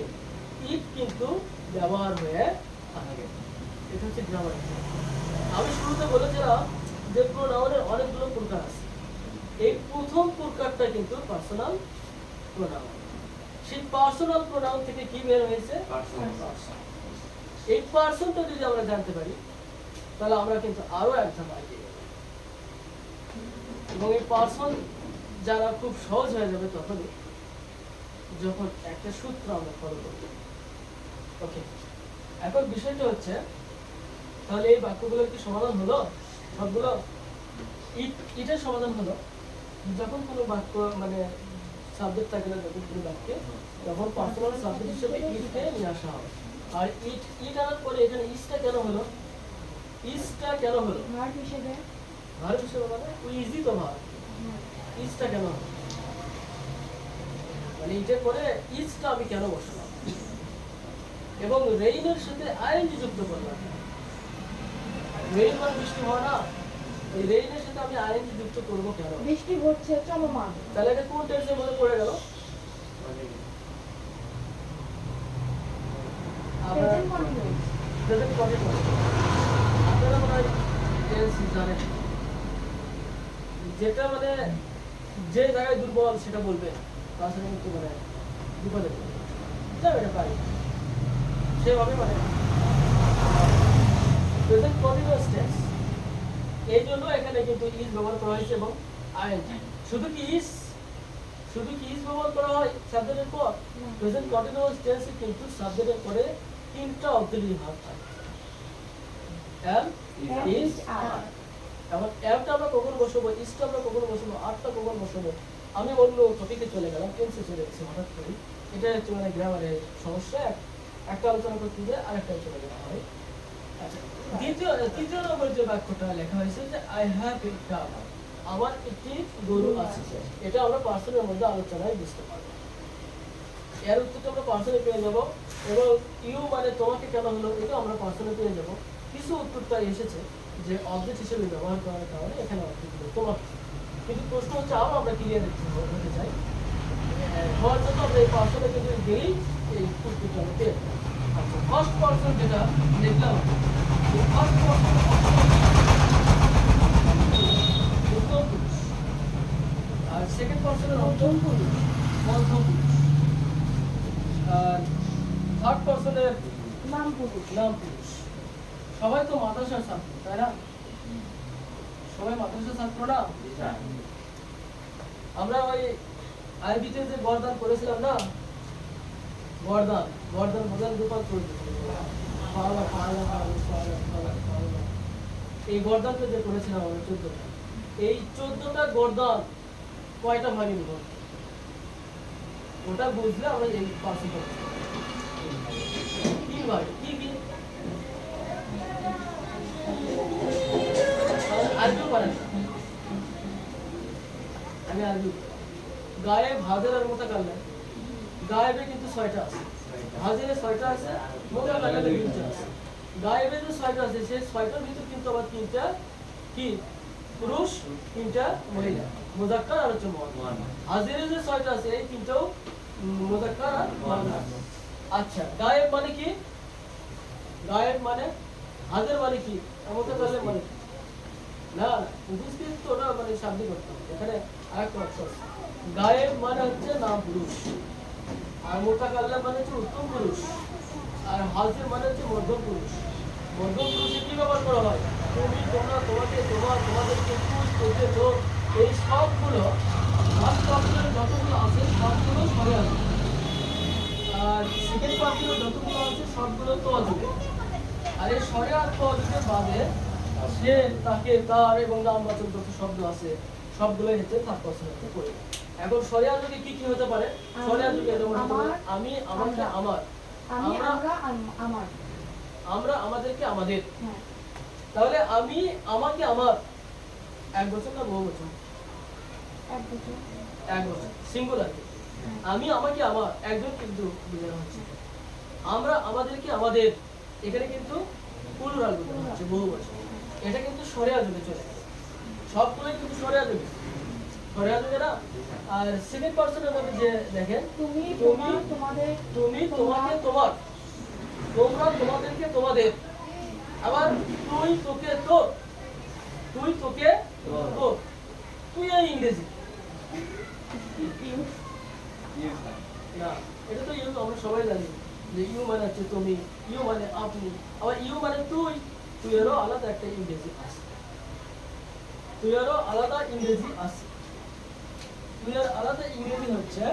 ইট কিন্তু ব্যবহার হয়ে থাকে। এটা হচ্ছে গ্রামার। আমি শুরুতে বলেছিলাম যে প্রোনাউনের অনেকগুলো প্রকার আছে, এই প্রথম প্রকারটা কিন্তু পার্সোনাল প্রোনাউন। সেই পার্সোনাল প্রোনাউন থেকে কি বের হয়েছে? পার্সন। এই পার্সনটা যদি আমরা জানতে পারি তাহলে আমরা কিন্তু আরো এক ধাপ এগিয়ে যাব, এবং এই পার্সন যারা খুব সহজ হয়ে যাবে তখনই যখন একটা সূত্র আমরা ফলো করব। ওকে, এখন বিষয়টা হচ্ছে তাহলে এই বাক্যগুলোর কি সমাধান হলো? সবগুলো এটার সমাধান হলো যখন কোনো বাক্য মানে সাবজেক্ট থাকে না, যখন কোনো বাক্যে তখন পার্সোনাল সাবজেক্ট হিসেবে ইটকে নিয়ে আসা হবে। আর ইট আনার পরে এখানে ইসটা কেন হলো? ইসটা কেন হলো? ভার্ব হিসেবে ভার্ব হিসেবে মানে ওই ইজি তো ভার্ব, ইসটা কেন হলো? মানে ইটের পরে ইসটা আমি কেন বসালাম? এবং রেইনের সাথে আইএনজি যুক্ত করলাম। রেইন মানে বৃষ্টি হয় না, এই রেইনের সাথে আমি আইএনজি যুক্ত করবো কেন? বৃষ্টি হচ্ছে চলমান। তাহলে এটা কোন টেন্সের মধ্যে পড়ে গেল? Present continuous. Present continuous. আপনারা মনে হয় টেন্স জানেন, যেটা মানে যে জায়গায় দুর্বল সেটা বলবে, তাছাড়া কিন্তু মানে বিপদে পড়বে। যাবে এটা পারি সেভাবে মানে প্রেজেন্ট কন্টিনিউয়াস টেন্স। এই জন্য এখানে কিন্তু ইজ ব্যবহার করা হয়েছে এবং আইএনজি। শুধু কি ইজ ব্যবহার করা হয় সাবজেক্টের পর? প্রেজেন্ট কন্টিনিউয়াস টেন্সে কিন্তু সাবজেক্টের পরে তিনটা অক্সিলারি ভার্ব থাকে, am, is, are। এখন amটা আমরা কখন বসাবো, ইসটা আমরা কখন বসাবো, আরটা কখন বসাবো? আমি অন্য টপিকে চলে গেলাম, টেন্সে চলে গেছি হঠাৎ করে। এটা হচ্ছে মানে গ্রামারের সমস্যা, একটা আলোচনা করতে গিয়ে আরেকটা চলে যাওয়া হয়। আচ্ছা, তৃতীয় নম্বর যে বাক্যটা লেখা হয়েছে যে আই হ্যাভ এ কাউ, আমার একটি গরু আছে, এটা আমরা পার্সনের মধ্যে আলোচনায় বুঝতে পারবো। এর উত্তরটা আমরা পার্সনে পেয়ে যাবো, এবং ইউ মানে তোমাকে কেন হলো, এটা আমরা পার্সনে পেয়ে যাবো। কিছু উত্তরটা এসেছে যে অবজেক্ট হিসেবে ব্যবহার করার কারণে এখানে অবজেক্ট হলো তোমাকে, কিন্তু প্রশ্ন হচ্ছে আরো আমরা ক্লিয়ার হতে চাই হওয়ার জন্য আমরা এই পার্সনে কিন্তু গেলেই এই উত্তরটা আমরা পেয়ে যাবো। আচ্ছা, ফার্স্ট পার্সন যেটা দেখলাম, ফার্স্ট পার্সন উত্তম পুরুষ, আর সেকেন্ড পার্সনের মধ্যম পুরুষ, মধ্যম পুরুষ, আর থার্ড পার্সনের নাম পুরুষ। নাম পুরুষ। সবাই তো মাদ্রাসার ছাত্র, তাই না? সবাই মাদ্রাসার ছাত্র না? আমরা ওই আইবিতে যে গর্দান করেছিলাম না, গর্দান রূপান্তর করেছিলাম, এই গর্দানটা যে করেছিলাম আমরা 14টা, এই 14টা গর্দান কয়টা ভাগে বিভক্ত? ওটা বুঝলে আমরা এই পার্সন করতে তিন ভাগে। কি কি? আরবিও পারেন না, আমি আরবি। গায়েব, হাজির আর মোতাকাল্লিম। গায়েবে কিন্তু 6টা আছে, হাজিরে 6টা আছে, মোতাকাল্লিমে 2টা আছে। গায়েবে যে 6টা আছে সেই 6টার ভিতর কিন্তু আবার 3টা কি পুরুষ, 3টা মহিলা, মুযাক্কার আর হচ্ছে মুআন্নাস। হাজিরে যে 6টা আছে এই 3টাও মুযাক্কার আর মুআন্নাস। আচ্ছা, গায়েব মানে কি? গায়েব মানে, হাজির মানে কি, মোতাকাল্লিম মানে কি? না, উপস্থিত তো ওটা মানে শাব্দিক অর্থ, এখানে আরেকটা অর্থ আছে। গায়েব মানে হচ্ছে নাম পুরুষ, আর মোতাকাল্লিম মানে হচ্ছে উত্তম পুরুষ, আর হাজির মানে হচ্ছে মধ্যম পুরুষ। মধ্যম পুরুষে কি ব্যবহার করা হয়? তুমি, তোমরা, তোমাকে, তোমার, তোমাদেরকে, তুই, তোকে, তোর, এই সবগুলো ফার্স্ট অপশনে যতগুলো আছে সবগুলো সরে আসবে। আর সেকেন্ড পার্সনের যতগুলো আছে সবগুলো তো অযুগে। আর এই স্বরে আর ক যুগের বাদে সে, তাকে, তার এবং নামবাচক যত শব্দ আছে সবগুলোই হচ্ছে থার্ড পার্সন হতে পড়ে। এখন স্বরে আর যুগে কি কি হতে পারে? স্বরে আর যুগে যেমন হতে পারে আমি, আমাকে, আমার, আমি, আমরা, আমার, আমরা, আমাদেরকে, আমাদের। হ্যাঁ, তাহলে আমি, আমাকে, আমার এক বছর না বহু বছর? এক বছর, এক বছর সিঙ্গুলার। আমি, আমাকে, আমার একজন কিন্তু বোঝানো হচ্ছে। আমরা, আমাদেরকে, আমাদের এখানে কিন্তু প্লুরাল বোঝানো হচ্ছে, বহু বছর। এটা কিন্তু স্বরে যুগে চলে গেছে, সবগুলোই কিন্তু স্বরে যুগে, স্বরে যুগে না। আর সেকেন্ড পার্সনের মধ্যে যে দেখেন তুমি, তুমি, তোমাদের, তুমি, তোমাকে, তোমার, তোমরা, তোমাদেরকে, তোমাদের। আবার তুই, তোকে, তোর, তুই, তোকে, তোর। তুই এই ইংরেজি না, এটা তো ইউ আমরা সবাই জানি যে ইউ মানে হচ্ছে তুমি, ইউ মানে আপনি, আবার ইউ মানে তুই। তুইয়েরও আলাদা একটা ইংরেজি আছে, তুইয়েরও আলাদা ইংরেজি আছে। তুইয়ের আলাদা ইংরেজি হচ্ছে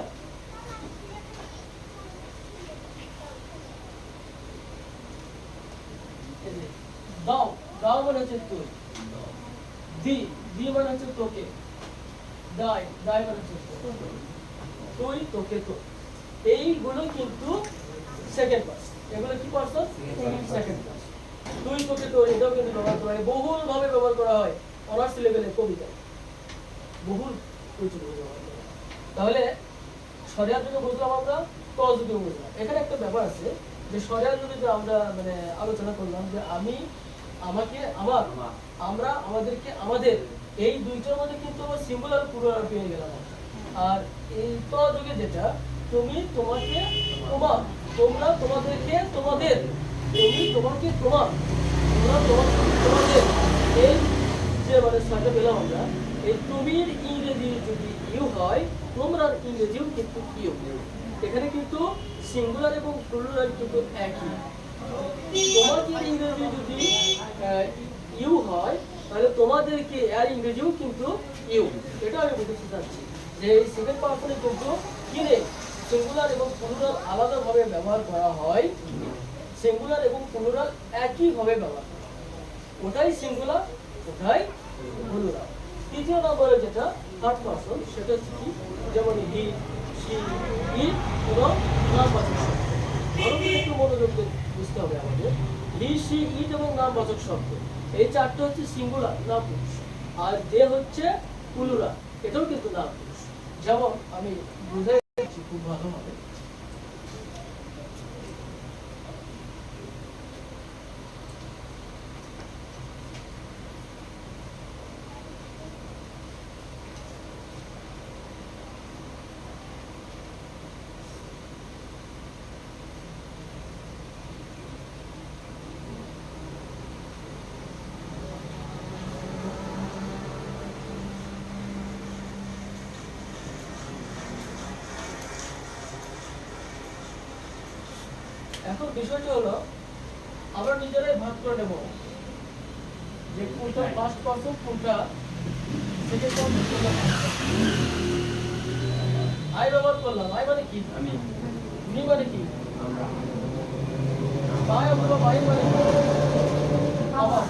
দাও, দাও মানে হচ্ছে তুই, দি, দি মানে হচ্ছে তোকে, দাই, দাই মানে হচ্ছে তুই, তোকে, তো। এইগুলো কিন্তু সেকেন্ড পার্সন। এগুলো কি পার্সন? Second person. তুই, তোকে, তোর এটাও কিন্তু ব্যবহার করা হয়, বহুল ভাবে ব্যবহার করা হয় অনার্স লেভেলে কবিতায়, বহুল প্রচুর ব্যবহার করা হয়। তাহলে স্বরেয়া যুগে বুঝলাম আমরা, ক যুগে বুঝলাম। এখানে একটা ব্যাপার আছে যে স্বরেয়া যুগে যে আমরা মানে আলোচনা করলাম যে আমি, আমাকে, আমার, আমরা, আমাদেরকে, আমাদের, এই দুইটার মধ্যে কিন্তু আমরা সিঙ্গুলার প্লুরাল পেয়ে গেলাম। আর এই ত যুগে যেটা তুমি, তোমাকে, তোমার, তোমরা, তোমাদেরকে, তোমাদের, তুমি, তোমাকে, তোমার, তোমরা, তোমাকে, তোমাদের, এই যে মানে ছয়টা পেলাম আমরা। এই তুমির ইংরেজি যদি ইউ হয়, তোমরার ইংরেজিও কিন্তু ইউ। এখানে কিন্তু সিঙ্গুলার এবং প্লুরাল কিন্তু একই। তোমাকে ইংরেজি যদি ইউ হয়, তাহলে তোমাদেরকে আর ইংরেজিও কিন্তু ইউ। এটা আমি বুঝতে চাচ্ছি যে এই সেকেন্ড পার্সনে কিন্তু কি নেই, সিঙ্গুলার এবং প্লুরাল আলাদাভাবে ব্যবহার করা হয়, সিঙ্গুলার এবং প্লুরাল একইভাবে ব্যবহার করা হয়। ওটাই সিঙ্গুলার, ওটাই প্লুরাল। তৃতীয় নম্বরে যেটা থার্ড পার্সন, সেটা হচ্ছে কি, যেমন হি, শি, ইট এবং নামবাচক শব্দ। ভালো করে একটু মনোযোগ দিয়ে বুঝতে হবে আমাদের। হি, শি, ইট এবং নামবাচক শব্দ, এই চারটে হচ্ছে সিঙ্গুলার, নাম পুরুষ। আর যে হচ্ছে প্লুরাল, এটাও কিন্তু নাম পুরুষ। যেমন আমি বুঝাই দিচ্ছি খুব ভালোভাবে। এখন বিষয়টা হলো আমরা নিজেরাই ভাগ করে নেব যে কোনটা ফার্স্ট পার্সন, কোনটা সেকেন্ড পার্সন, কোনটা আই ব্যবহার করলাম। আই মানে কি? আমি। মি মানে কি? আমরা। বাই অথবা বাই মানে কি? আমার।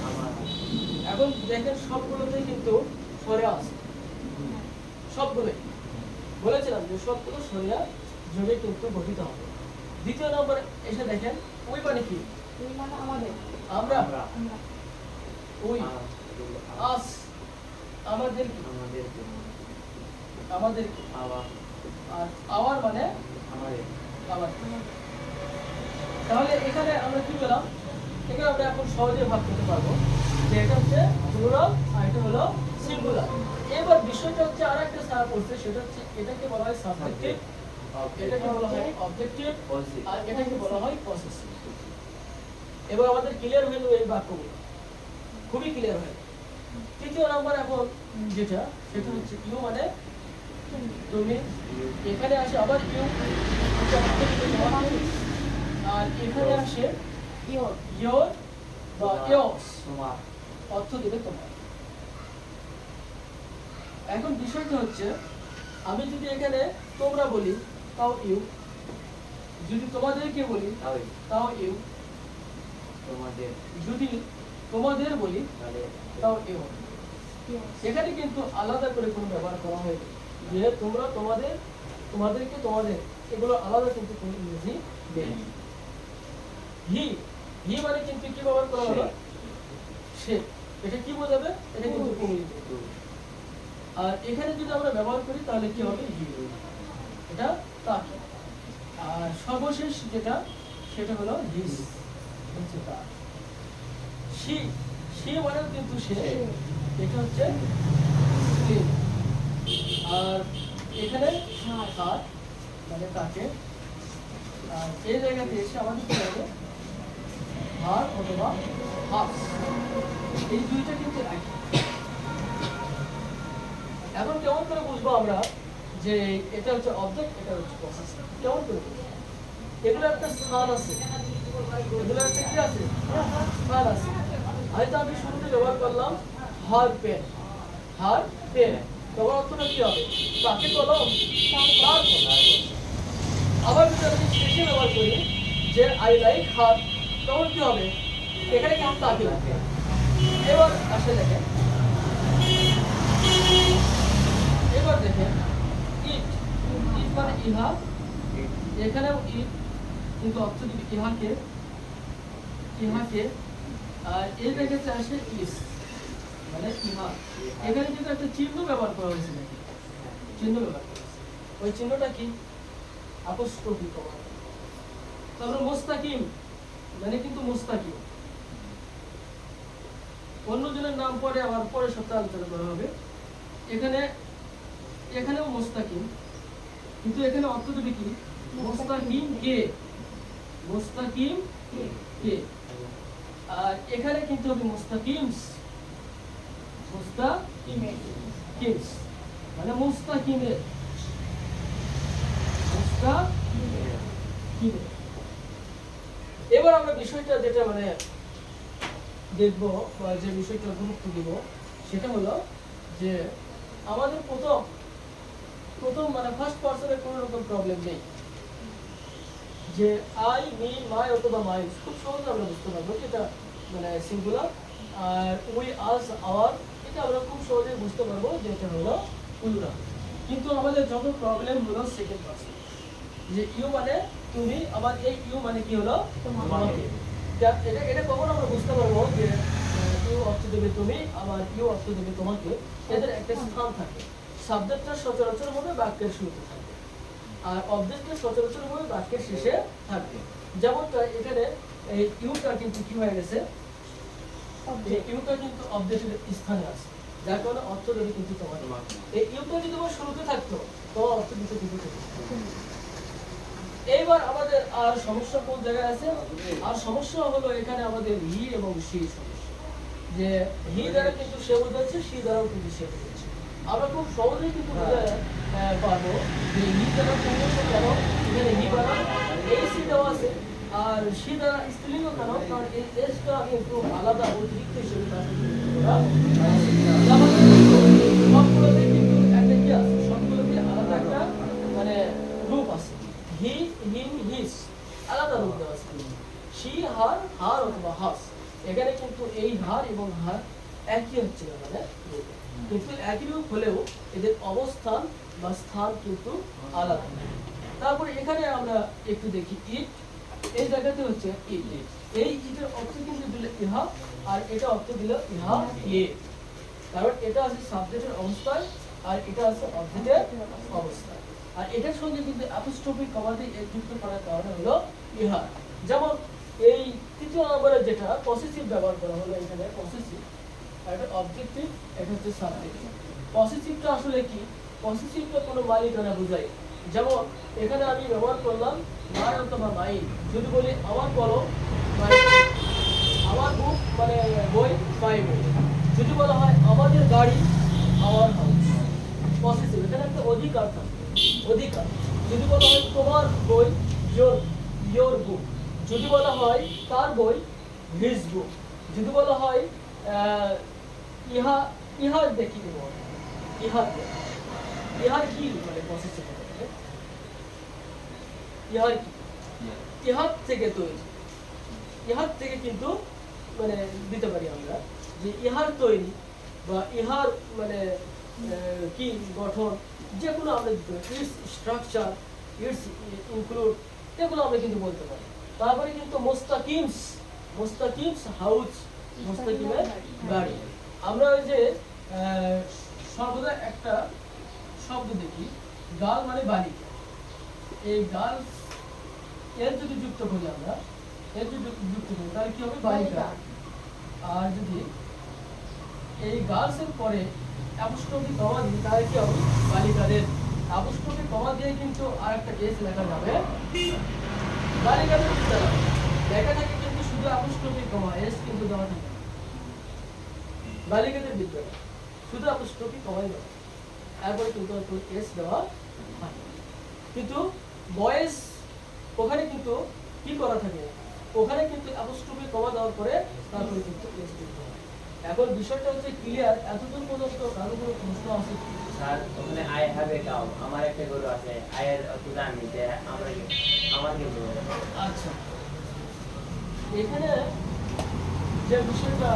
এখন দেখেন সবগুলোতেই কিন্তু স্বরে আছে, সবগুলোই বলেছিলাম যে সবগুলো স্বরিয়া যোগে কিন্তু গঠিত হবে। দ্বিতীয় নম্বরে এসে দেখেন ওই মানে কি? ওই মানে আমাদের, আমরা, আমরা, ওই, আস, আমাদের, আমাদের, আর আওয়ার মানে আমাদের, আবার। তাহলে এখানে আমরা কি পেলাম? এখানে আমরা এখন সহজে ভাগ করতে পারবো যে এটা হচ্ছে প্লুরাল আর এটা হলো সিঙ্গুলার। এবার বিষয়টা হচ্ছে আর একটা সারা পড়ছে, সেটা হচ্ছে এটাকে বলা হয় সাবজেক্টিভ, এটাকে বলা হয় অবজেক্টিভ, আর এটাকে বলা হয় পসেসিভ। এবং আমাদের ক্লিয়ার হয়ে যাবে এই বাক্যগুলো, খুবই ক্লিয়ার হয়। তৃতীয় নাম্বার এখন যেটা, সেটা হচ্ছে ইউ মানে তুমি। এখানে আসে আবার ইউ, আর এখানে আসে ইয়োর, ইয়োর বা ইয়োর্স, অর্থ দেবে তোমার। এখন বিষয়টা হচ্ছে আমি যদি এখানে তোমরা বলি তাও ইউ, যদি তোমাদেরকে বলি তাও ইউ, তোমাদের যদি তোমাদের বলি তাহলে তাও ইউ। Yes. এখানে কিন্তু আলাদা করে কোনো ব্যবহার করা হয়নি যে তোমরা তোমাদের, তোমাদেরকে তোমাদের, এগুলো আলাদা কিন্তু কোনো ইংরেজি নেই। হি, হি মানে কিন্তু কি ব্যবহার করা হলো? সে। এটা কি বোঝাবে? এটা কিন্তু পুরুষ। আর এখানে যদি আমরা ব্যবহার করি তাহলে কি হবে? হি। এটা তাকে। আর সর্বশেষ যেটা সেটা হলো হিস, হচ্ছে তার। সি, সে মানে কিন্তু সে, এটা হচ্ছে সে। আর এখানে হার মানে তাকে। আর এই জায়গাতে এসে আমাদের কি হবে? হার অথবা হাস, এই দুইটা কিন্তু একই। এখন কেমন করে বুঝবো আমরা যে এটা হচ্ছে অবজেক্ট, এটা হচ্ছে পসেসর? কেমন করে বুঝবো? এগুলো একটা স্থান আছে, এগুলো একটা কি আছে? স্থান আছে। হয়তো আমি শুরুতে ব্যবহার করলাম হার পেন, হার পেন, তখন অর্থটা কি হবে? তাকে কলম, তার কলম। আবার যদি আমি শেষে ব্যবহার করি যে আই লাইক হার, তখন কি হবে? এখানে কিন্তু তাকে লাগে। এবার আসে দেখেন, এবার দেখেন ইট, ইট মানে ইহা, এখানেও ইট কিন্তু অর্থ দিবে ইহাকে, ইহাকে। আর এই জায়গাতে আসে ইস মানে ইহা। এখানে কিন্তু একটা চিহ্ন ব্যবহার করা হয়েছে নাকি? চিহ্ন ব্যবহার করা হয়েছে। ওই চিহ্নটা কি? আপস্ট্রফি কমা। তারপরে মুস্তাকিম মানে কিন্তু মুস্তাকিম। অন্যজনের নাম পরে আবার পরে সপ্তাহে আলোচনা করা হবে। এখানে, এখানেও মুস্তাকিম, কিন্তু এখানে অর্থ দেবে কি? মুস্তাকিম কে, মুস্তাকিম কে। আর এখানে কিন্তু হবে মুস্তাকিমস, মুস্তাকিমস মানে মুস্তাকিমের, মুস্তাকিমের। এবার আমরা বিষয়টা যেটা মানে দেখবো বা যে বিষয়টা গুরুত্ব দিব সেটা হলো যে আমাদের প্রথম মানে ফার্স্ট পার্সনের কোনো রকম প্রবলেম নেই। যে আই, মি, মাই অথবা মাইন খুব সহজে আমরা বুঝতে পারবো এটা মানে সিঙ্গুলার। আর উই, আস, আওয়ার এটা আমরা খুব সহজে বুঝতে পারবো যে এটা হলো প্লুরাল। কিন্তু আমাদের যত প্রবলেম হলো সেকেন্ড পার্সন, যে ইউ মানে তুমি, আবার এই ইউ মানে কি হলো? তোমাকে। এটা এটা কখন আমরা বুঝতে পারবো যে ইউ অর্থ দেবে তুমি, আবার ইউ অর্থ দেবে তোমাকে? এদের একটা স্থান থাকে। সাবজেক্টটা সচরাচর ভাবে বাক্যের শুরুতে থাকে, আর অবজেক্টটা সচরাচর ভাবে বাক্যের শেষে থাকবে। যেমনটা এখানে এই ইউটা কিন্তু কি হয়ে গেছে? এই ইউটা কিন্তু অবজেক্টের স্থানে আছে, যার কারণে অর্থ দেবে কিন্তু তোমার। এই ইউটা যদি তোমার শুরুতে থাকতো তোমার অর্থ দিতে কিন্তু এইবার আমাদের আর সমস্যা কোন জায়গায় আছে? আর সমস্যা হলো এখানে আমাদের হি এবং সি সমস্যা। যে হি দ্বারা কিন্তু সে বোঝাচ্ছে, সি দ্বারাও কিন্তু সে বোঝাচ্ছে। আমরা খুব সহজেই কিন্তু বুঝতে পারবো যে হি দ্বারা পুরুষ কেন, এখানে হি দ্বারা এই সি দেওয়া আছে, আর সি দ্বারা স্ত্রীলিঙ্গ কেন? কারণ এই এসটা কিন্তু আলাদা অতিরিক্ত হিসেবে সবগুলোতে কিন্তু একটা কি আছে? সবগুলোতে আলাদা একটা মানে রূপ আছে। হি, হিম, হিস আলাদা রূপ দেওয়া আছে। শি, হার, হার অথবা হাস। এখানে কিন্তু এই হার এবং হার একই হচ্ছে না, মানে কিন্তু একই রূপ হলেও এদের অবস্থান বা স্থান কিন্তু আলাদা। তারপরে এখানে আমরা একটু দেখি ইট, এই জায়গাতে হচ্ছে ইট। এই ইটের অর্থ কিন্তু দিল ইহা, আর এটা অর্থ দিল ইহা ইয়ে। কারণ এটা আছে সাবজেক্টের অবস্থায়, আর এটা আছে অবজেক্টের অবস্থায়। আর এটার সঙ্গে কিন্তু অ্যাপোস্ট্রফি কমা দিয়ে যুক্ত করার কারণে হলো ইহা। যেমন এই তৃতীয় নম্বরে যেটা পসেসিভ ব্যবহার করা হলো, এখানে পসেসিভ, এটা অবজেক্টিভ, এটা হচ্ছে সাবজেক্টিভ। পসেসিভটা আসলে কি? পসেসিভটা কোনো মালিকানা বোঝায়। যেমন এখানে আমি ব্যবহার করলাম মাই অথবা মাইন। যদি বলি আমার কলম, আমার বুক মানে বই, মাই বই। যদি বলা হয় আমাদের গাড়ি, আওয়ার হাউস, পসেসিভ, এখানে একটা অধিকার থাকে, অধিকার। যদি বলা হয় তোমার বই, ইয়োর বুক। যদি বলা হয় তার বই, হিজ বুক। যদি বলা হয় ইহা, ইহার দেখি দেব, ইহার, ইহার কি মানে পসেসিভ, ইহার কি? ইহার থেকে তৈরি, ইহার থেকে কিন্তু মানে দিতে পারি আমরা যে ইহার তৈরি বা ইহার মানে কি গঠন, যেগুলো আমরা দিতে পারি, ইটস স্ট্রাকচার, ইটস ইনক্লুড, এগুলো আমরা কিন্তু বলতে পারি। তারপরে কিন্তু মোস্তাকিমস, মোস্তাকিমস হাউস, মোস্তাকিমের বাড়ি। আমরা ওই যে সর্বদা একটা শব্দ দেখি, গাল মানে বালিকা। এই গাল এর যদি যুক্ত করি আমরা, এর যদি যুক্ত করি তাহলে কি হবে? বালিকা। আর যদি এই গার্লস এর পরে অ্যাপোস্ট্রফি কমা দিই তাহলে কি হবে? বালিকাদের। অ্যাপোস্ট্রফি কমা দিয়ে কিন্তু আরেকটা এস লেখা যাবে, বালিকাদের বিদ্যালয় লেখা থাকে কিন্তু শুধু অ্যাপোস্ট্রফি কমা, এস কিন্তু দেওয়া থাকে না। বালিকাদের বিদ্যালয় শুধু অ্যাপোস্ট্রফি কমাই দেওয়া, এরপরে কিন্তু এস দেওয়া হয়। কিন্তু বয়েজ ওখানে কিন্তু কি করা থাকে, ওখানে কিন্তু অ্যাপোস্ট্রফি কমা দেওয়ার পরে তারপরে কিন্তু এস দিতে হয়। এখন বিষয়টা হচ্ছে ক্লিয়ার, এতদূর পর্যন্ত কারো কোনো প্রশ্ন আছে? স্যার ওখানে আই হ্যাভ এ কাউ, আমার একটা গরু আছে, আয়ের অর্থ জানি যে আমার গরু। আচ্ছা, এখানে যে বিষয়টা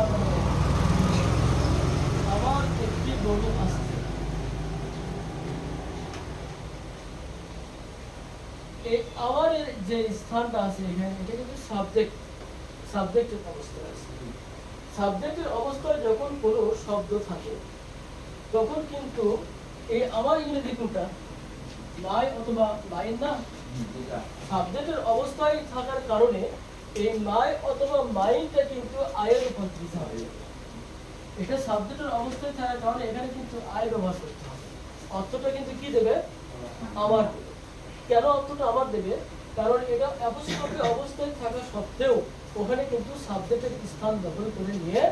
আমার একটি গরু আসছে, এই আমার যে স্থানটা আছে এখানে, এটা কিন্তু সাবজেক্টের অবস্থায় আছে। সাবজেক্টের অবস্থায় যখন কোনো শব্দ থাকে তখন কিন্তু এই আমার ইংরেজি কোনটা? মাই অথবা মাইন না? সাবজেক্টের অবস্থায় থাকার কারণে এই মাই অথবা মাইনটা কিন্তু আয়ের রূপান্তরিত হবে। এটা সাবজেক্টের অবস্থায় থাকার কারণে এখানে কিন্তু আয় ব্যবহার করতে হবে। অর্থটা কিন্তু কি দেবে? আমার দেবে। কেন অর্থটা আমার দেবে? কারণ এটা অ্যাপোস্ট্রফি অবস্থায় থাকা সত্ত্বেও ওখানে কিন্তু সাবজেক্টের স্থান দখল করে নিয়ে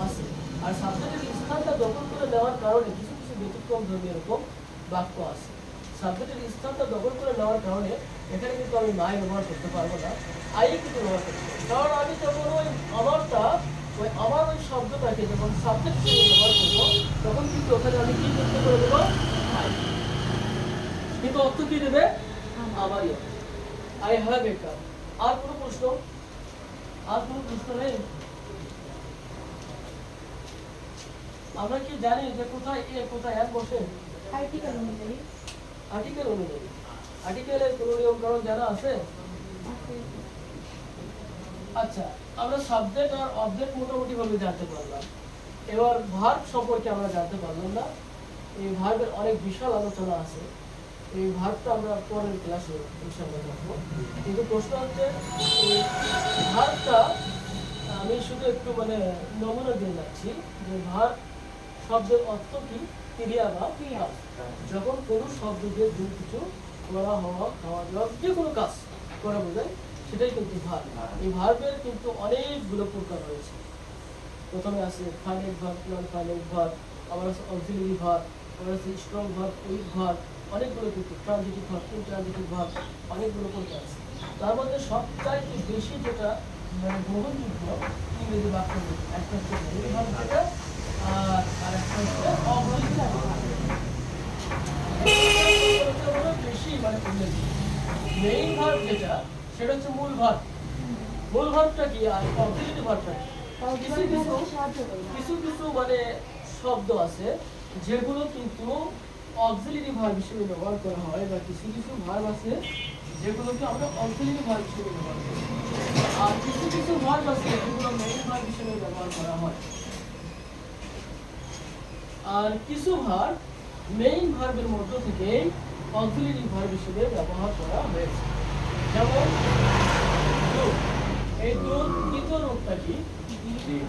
আসে। আর সাবজেক্টের স্থানটা দখল করে নেওয়ার কারণে কিছু কিছু ব্যতিক্রম ধর্মী এরকম বাক্য আছে। সাবজেক্টের স্থানটা দখল করে নেওয়ার কারণে এখানে কিন্তু আমি মাই ব্যবহার করতে পারবো না, আই কিন্তু ব্যবহার করতে পারবো। কারণ আমি যখন ওই আমারটা, ওই আমার ওই শব্দটাকে যখন সাবজেক্ট হিসেবে ব্যবহার করবো তখন কিন্তু ওখানে আমি কি করতে করে দেবো? আই। কিন্তু অর্থ কি দেবে? আমারই অর্থ। I have a cup. আর কোনো প্রশ্ন? আর কোনো প্রশ্ন নেই? আমরা কি জানি যে কোথায় এ কোথায় এন বসে? আর্টিকেল অনুযায়ী। আর্টিকেল অনুযায়ী। আর্টিকেলের কোনো নিয়ম কারণ জানা আছে? আচ্ছা, আমরা সাবজেক্ট আর অবজেক্ট মোটামুটি ভাবে জানতে পারলাম। এবার ভার্ব সম্পর্কে আমরা জানতে পারলাম না। এই ভার্বের অনেক বিশাল আলোচনা আছে, এই ভার্বটা আমরা পরের ক্লাসে ইনশাআল্লাহ জানবো। কিন্তু প্রশ্ন হচ্ছে এই ভার্বটা আমি শুধু একটু মানে নমুনা দিয়ে যাচ্ছি যে ভার্ব শব্দের অর্থ কি? ক্রিয়া বা ক্রিয়া। যখন কোনো শব্দ দিয়ে যে কিছু করা হওয়া, খাওয়া দাওয়া, যে কোনো কাজ করা বোঝায় সেটাই কিন্তু ভার্ব। এই ভার্বের কিন্তু অনেকগুলো প্রকার রয়েছে। প্রথমে আছে finite verb, non finite verb, আবার আছে অক্সিলারি ভার্ব, আবার আছে স্ট্রং ভার্ব, উইক ভার্ব, অনেকগুলো কিন্তু ট্রানজিটিভ ভার্ব, ইনট্রানজিটিভ ভার্ব, অনেকগুলো প্রকার আছে। তার মধ্যে সবচাইতে বেশি যেটা মানে গ্রহণযোগ্য ইংরেজি বাক্য, একটা হচ্ছে মেইন ভার্ব যেটা, আর একটা হচ্ছে অক্সিলারি ভার্ব। বেশি মানে মেইন ভার্ব যেটা সেটা হচ্ছে মূল ভার্ব। মূল ভার্বটা কি আর অক্সিলারি ভার্বটা কি? কিছু কিছু মানে শব্দ আছে যেগুলো কিন্তু অক্সিলারি ভার্ব হিসেবে ব্যবহার করা হয়, বা কিছু কিছু ভার্ব আছে যেগুলোকে আমরা অক্সিলারি ভার্ব হিসেবে ব্যবহার করি, আর কিছু কিছু ভার্ব আছে যেগুলো মেইন ভার্ব হিসেবে ব্যবহার করা হয়। আর কিছু ভার্ব মেইন ভার্বের মধ্য থেকে অক্সিলারি ভার্ব হিসেবে ব্যবহার করা হয়েছে। যেমন এই দ্বিতীয় রূপটা কি?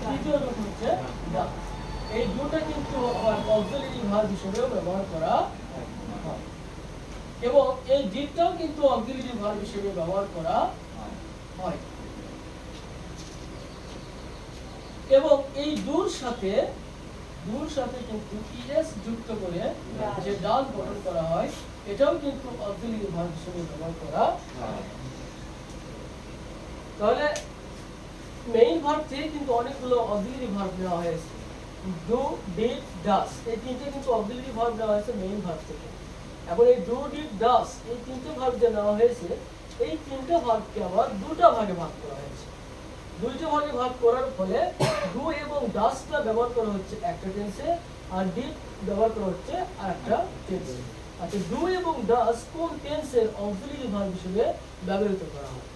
তৃতীয় রূপ হচ্ছে দা। এই দুটা কিন্তু আবার অক্সিলারি ভার্ব হিসেবেও ব্যবহার করা হয়, এবং এই ডিডটাও কিন্তু অক্সিলারি ভার্ব হিসেবে ব্যবহার করা হয়। এবং এই দুর সাথে কিন্তু ইএস যুক্ত করে যে ডাল গঠন করা হয়, এটাও কিন্তু অক্সিলারি ভার্ব হিসেবে ব্যবহার করা হয়। তাহলে মেইন ভার্ব থেকে কিন্তু অনেকগুলো অক্সিলারি ভার্ব নেওয়া হয়েছে। ডু, ডিড, ডাস, এই তিনটে কিন্তু অক্সিলারি ভার্ব নেওয়া হয়েছে মেইন ভার্ব থেকে। এখন এই ডু, ডিড, ডাস এই তিনটে ভার্ব যে নেওয়া হয়েছে, এই তিনটে ভাগকে আবার দুটো ভাগে ভাগ করা হয়েছে। দুইটা ভাগে ভাগ করার ফলে ডু এবং ডাসটা ব্যবহার করা হচ্ছে একটা টেন্সে, আর ডিড ব্যবহার করা হচ্ছে আরেকটা টেন্সে। আচ্ছা, ডু এবং ডাস কোন টেন্সের অক্সিলিয়ারি ভার্ব হিসেবে ব্যবহৃত করা হয়?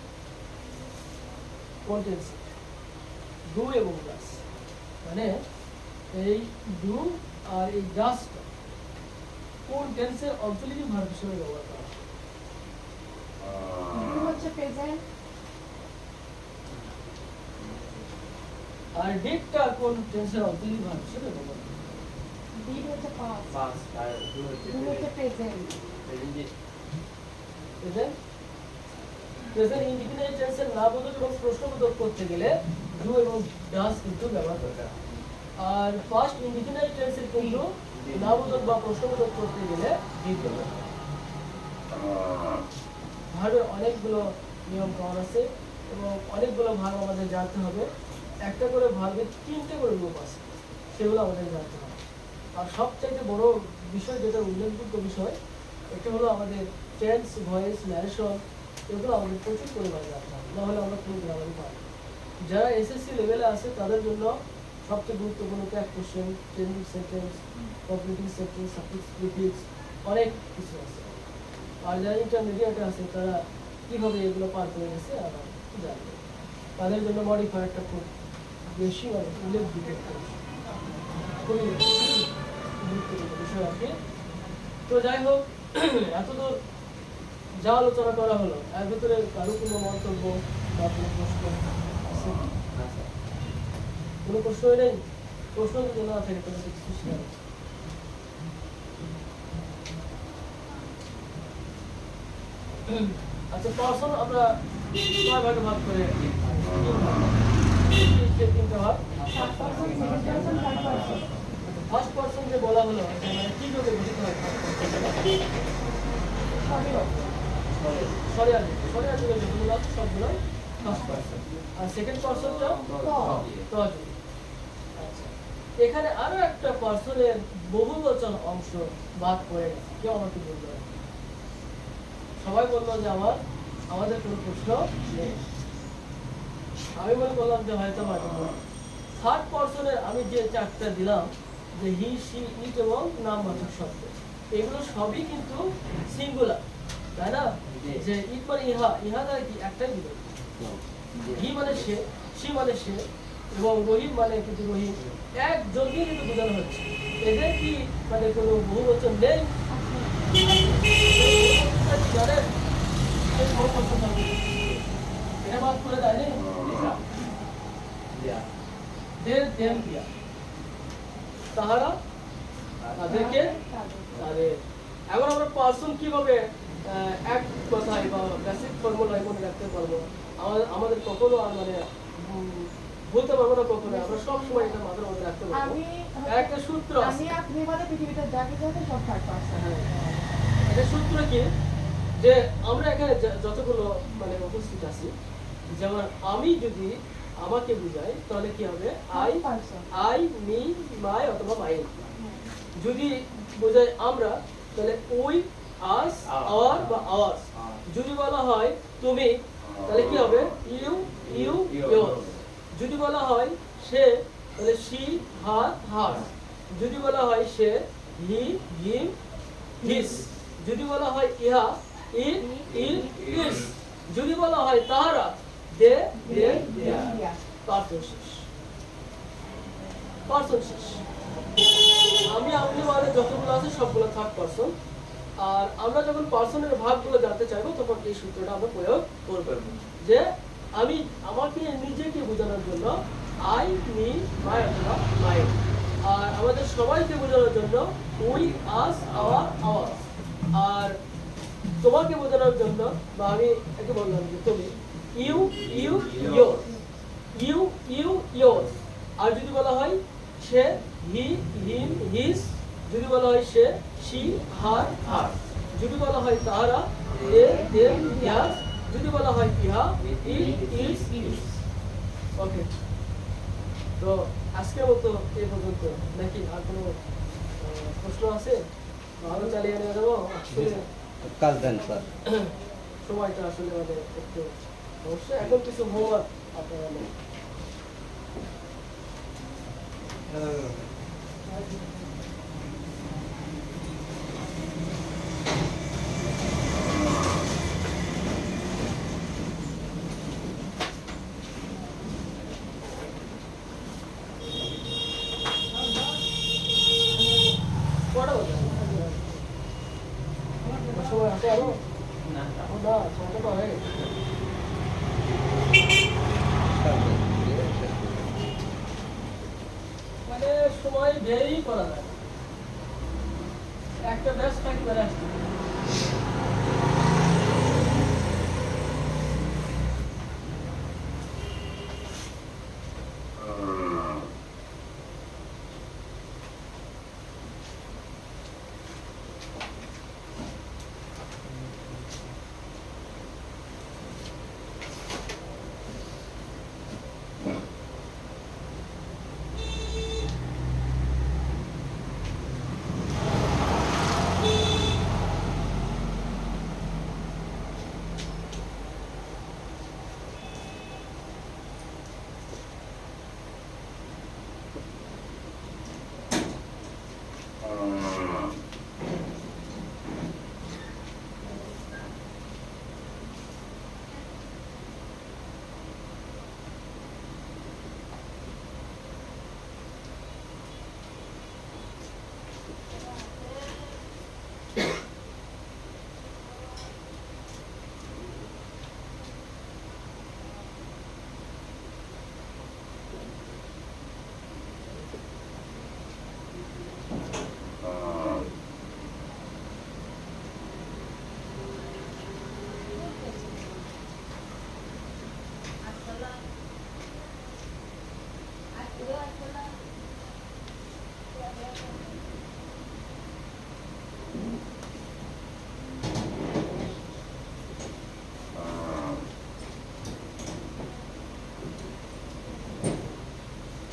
কোন টেন্সে? ডু এবং ডাস, মানে এই ডু আর এই ডাসটা কোন টেন্সের অক্সিলিয়ারি ভার্ব হিসেবে ব্যবহার করা হয়? ডু হচ্ছে প্রেজেন্ট, আর ডিডটা কোন টেন্সের অক্সিলিয়ারি ভার্ব হিসেবে ব্যবহার করা হয়? ডিড হচ্ছে পাস্ট, Past আর do হচ্ছে ডু হচ্ছে প্রেজেন্ট। present. প্রেজেন্ট ইনডিফিনিট টেন্সের নামবোধক এবং প্রশ্নবোধক করতে গেলে ডু এবং ডাস কিন্তু ব্যবহার করতে হয়। আর ফার্স্ট ইনডিফিনিট টেন্সের কিন্তু নামবোধক বা প্রশ্নবোধক করতে গেলে ডিড ব্যবহার করা হয়। ভার্বের অনেকগুলো নিয়ম কানুন আছে এবং অনেকগুলো ভার্ব আমাদের জানতে হবে। একটা করে ভার্বের তিনটে করে রূপ আছে, সেগুলো আমাদের জানতে হবে। আর সবচাইতে বড় বিষয়, যেটা উল্লেখযোগ্য বিষয়, এটা হলো আমাদের টেন্স, ভয়েস, ন্যারেশন, এগুলো আমাদের প্রচুর পরিমাণে জানতে হবে, নাহলে আমরা কোনো গ্রামারই পাই না। যারা এসএসসি লেভেলে আছে তাদের জন্য সবচেয়ে গুরুত্বপূর্ণ tag question, changing sentence, completing sentence, suffix, prefix, অনেক কিছু আছে। আর যারা ইন্টারমিডিয়েটে আছে তারা কীভাবে এগুলো পার করে গেছে আমরা জানবো। তাদের জন্য মডিফায়ারটা খুব বেশি মানে উল্লেখযোগ্য একটা বিষয়, খুবই গুরুত্বপূর্ণ বিষয় আর কি। তো যাই হোক, এতদূর যা আলোচনা করা হলো, এর ভিতরে কারো কোনো মন্তব্য বা কোনো প্রশ্ন আছে? কোনো প্রশ্নই নেই? প্রশ্ন যদি না থাকে তাহলে কিছু শেয়ার। আচ্ছা, পার্সন আমরা কয় ভাগে ভাগ করে? তিনটা ভাগ। First person, second person, third person. First person যে বলা হলো, মানে কিভাবে গঠিত হয়? সরি আর যেগুলো আছে সবগুলো ফার্স্ট পার্সন। আর সেকেন্ড পার্সনটা তজ। আচ্ছা, এখানে আরো একটা পার্সনের বহুবচন অংশ বাদ পড়ে গেছে, কেউ আমাকে বলতে পারে? সবাই বললো যে আমাদের কোনো প্রশ্ন নেই। আমি মনে করলাম যে হয়তো থার্ড পার্সনের আমি যে চারটা দিলাম, যে হি, সি, ইট এবং নামবাচক শব্দ, এগুলো সবই কিন্তু সিঙ্গুলার, তাই না? যে ইট মানে ইহা, ইহা দ্বারা কি একটাই বিভক্তি। হি মানে সে, সি মানে সে, এবং রহিম মানে কিন্তু রহিম, একজনকে কিন্তু বোঝানো হচ্ছে। এদের কি মানে কোনো বহুবচন নেই? জানেন এটা বাদ করে দেয়নি? তাহারা, তাদেরকে, তাদের। এখন আমরা পার্সন কিভাবে এক কথায় বা বেসিক ফর্মুলায় মনে রাখতে পারবো? আমাদের কখনো আর মানে বলতে পারবো না কখনো, আমরা সবসময় এটা মাথার মধ্যে রাখতে পারবো। একটা সূত্র আছে, আমি আপনি মানে পৃথিবীতে যাকে যাকে সব থার্ড পারসন। এটা সূত্র কি, যে আমরা এখানে যতগুলো মানে উপস্থিত আছি, যেমন আমি যদি আমাকে বুঝাই তাহলে কি হবে? আই, মি, মাই অথবা মাই। যদি বোঝাই আমরা তাহলে উই, আস, আওয়ার বা আওয়ার্স। যদি বলা হয় তুমি তাহলে কি হবে? You, your. যদি বলা হয় সে তাহলে শি, হার, হার। যদি বলা হয় সে, হি, হিম, হিস। যদি বলা হয় ইহা, ইট, ইটস। যদি বলা হয় তাহারা, দে, দেয়ার। পার্সন শেষ। পার্সন শেষ। আমি আপনি মানে যতগুলো আছে সবগুলো থার্ড পার্সন। আর আমরা যখন পার্সনের ভাগগুলো জানতে চাইবো তখন এই সূত্রটা আমরা প্রয়োগ করব, যে আমি আমাকে নিজেকে বোঝানোর জন্য আই, মি, মাই অথবা মাই। আর আমাদের সবাইকে বোঝানোর জন্য উই, আস, আওয়ার, আওয়ার্স। আর তোমাকে বোঝানোর জন্য বা আমি একে বললাম যে তুমি, ইউ, ইয়োর। You, your. আর যদি বলা হয় সে, হি, হিম, হিস। যদি বলা হয় সে, শি, হার, হার। যদি বলা হয় তাহারা, দে, দেম, দেয়ার। যদি বলা হয় ইহা, ইট, ইটস। ওকে, তো আজকের মতো এই পর্যন্ত, নাকি আর কোনো প্রশ্ন আছে? ভালো চালিয়ে নিয়ে যাবো। কাজ দেন স্যার। সময়টা আসলে আমাদের একটু সমস্যা। এখন কিছু হোমওয়ার্ক আপনারা নেন। কটা বাজে? সময় আছে আরো? না এখন না, সময়টা তো হয়ে গেছে। মানে সময় ব্যয়ই করা যায় না। একটা ব্যাচ থাকি বেড়ে আসছে।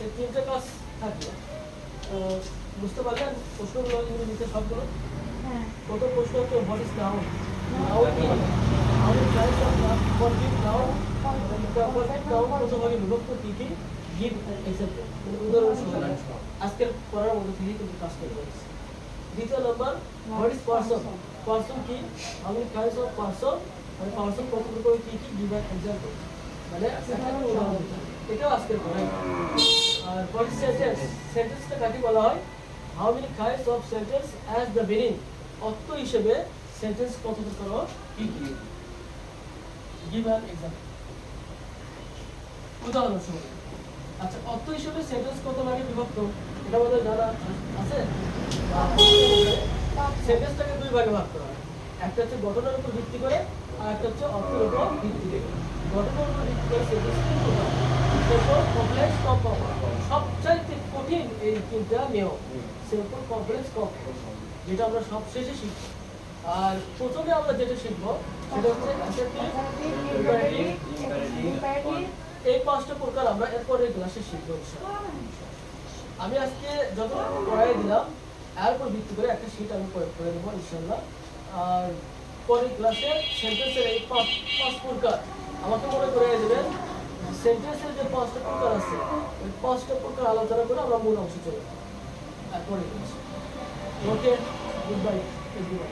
এই তিনটে কাজ থাকবে। বুঝতে পারলেন প্রশ্নগুলো ইংরেজিতে সবগুলো? হ্যাঁ প্রথম প্রশ্ন হচ্ছে হোয়াট ইজ নাউন? নাউন কি? Noun types of for give noun. Noun কত ভাগে বিভক্ত কি কি? গিভ এক্সাম্পল, উদাহরণ সহ আজকের পড়ার মধ্যে থেকে কিন্তু কাজ করে বলছি। দ্বিতীয় নম্বর হোয়াট ইজ পারসন? পারসন কি? How many kinds of person? মানে পারসন কত প্রকার কি কি? গিভ অ্যান এক্সাম্পল, মানে একটা উদাহরণ দিতে হবে। এটাও আজকের পড়াই। আর হোয়াট ইজ সেন্টেন্স? সেন্টেন্সটা কাকে বলা হয়? How many kinds of sentence as the meaning? অর্থ হিসেবে সেন্টেন্স কত প্রকার কি কি? গিভ অ্যান এক্সাম্পল, উদাহরণ সহ। আচ্ছা, অর্থ হিসেবে সেন্টেন্স কত ভাগে বিভক্ত এটা আমাদের জানা আছে? সেন্টেন্সটাকে দুই ভাগে ভাগ করা হয়। একটা হচ্ছে গঠনের উপর ভিত্তি করে, আর একটা হচ্ছে অর্থের উপর ভিত্তি করে। গঠনের উপর ভিত্তি করে সেন্টেন্স তিন প্রকার: কমপ্লেক্স, সবচাইতে কঠিন এই তিনটা নিয়ম। সিম্পল, কমপ্লেক্স, যেটা আমরা সব শেষে শিখবো। আর প্রথমে আমরা যেটা শিখবো সেটা হচ্ছে অ্যাসার্টিভ, ইম্পারেটিভ, ইম্পারেটিভ। এই পাঁচটা প্রকার আমরা এরপরের ক্লাসে শিখবো ইনশাআল্লাহ। আমি আজকে যত পড়াই দিলাম এর উপর ভিত্তি করে একটা শীট আমি প্রয়োগ করে দেবো ইনশাআল্লাহ। আর পরের ক্লাসে সেন্টেন্সের এই পাঁচ প্রকার আমাকে মনে করে দেবেন। সেন্টেন্সের যে পাঁচটা প্রকার আছে ওই পাঁচটা প্রকার আলোচনা করে আমরা মূল অংশে চলে যাবো এরপরের ক্লাসে। ওকে, গুড বাই এভরিওয়ান।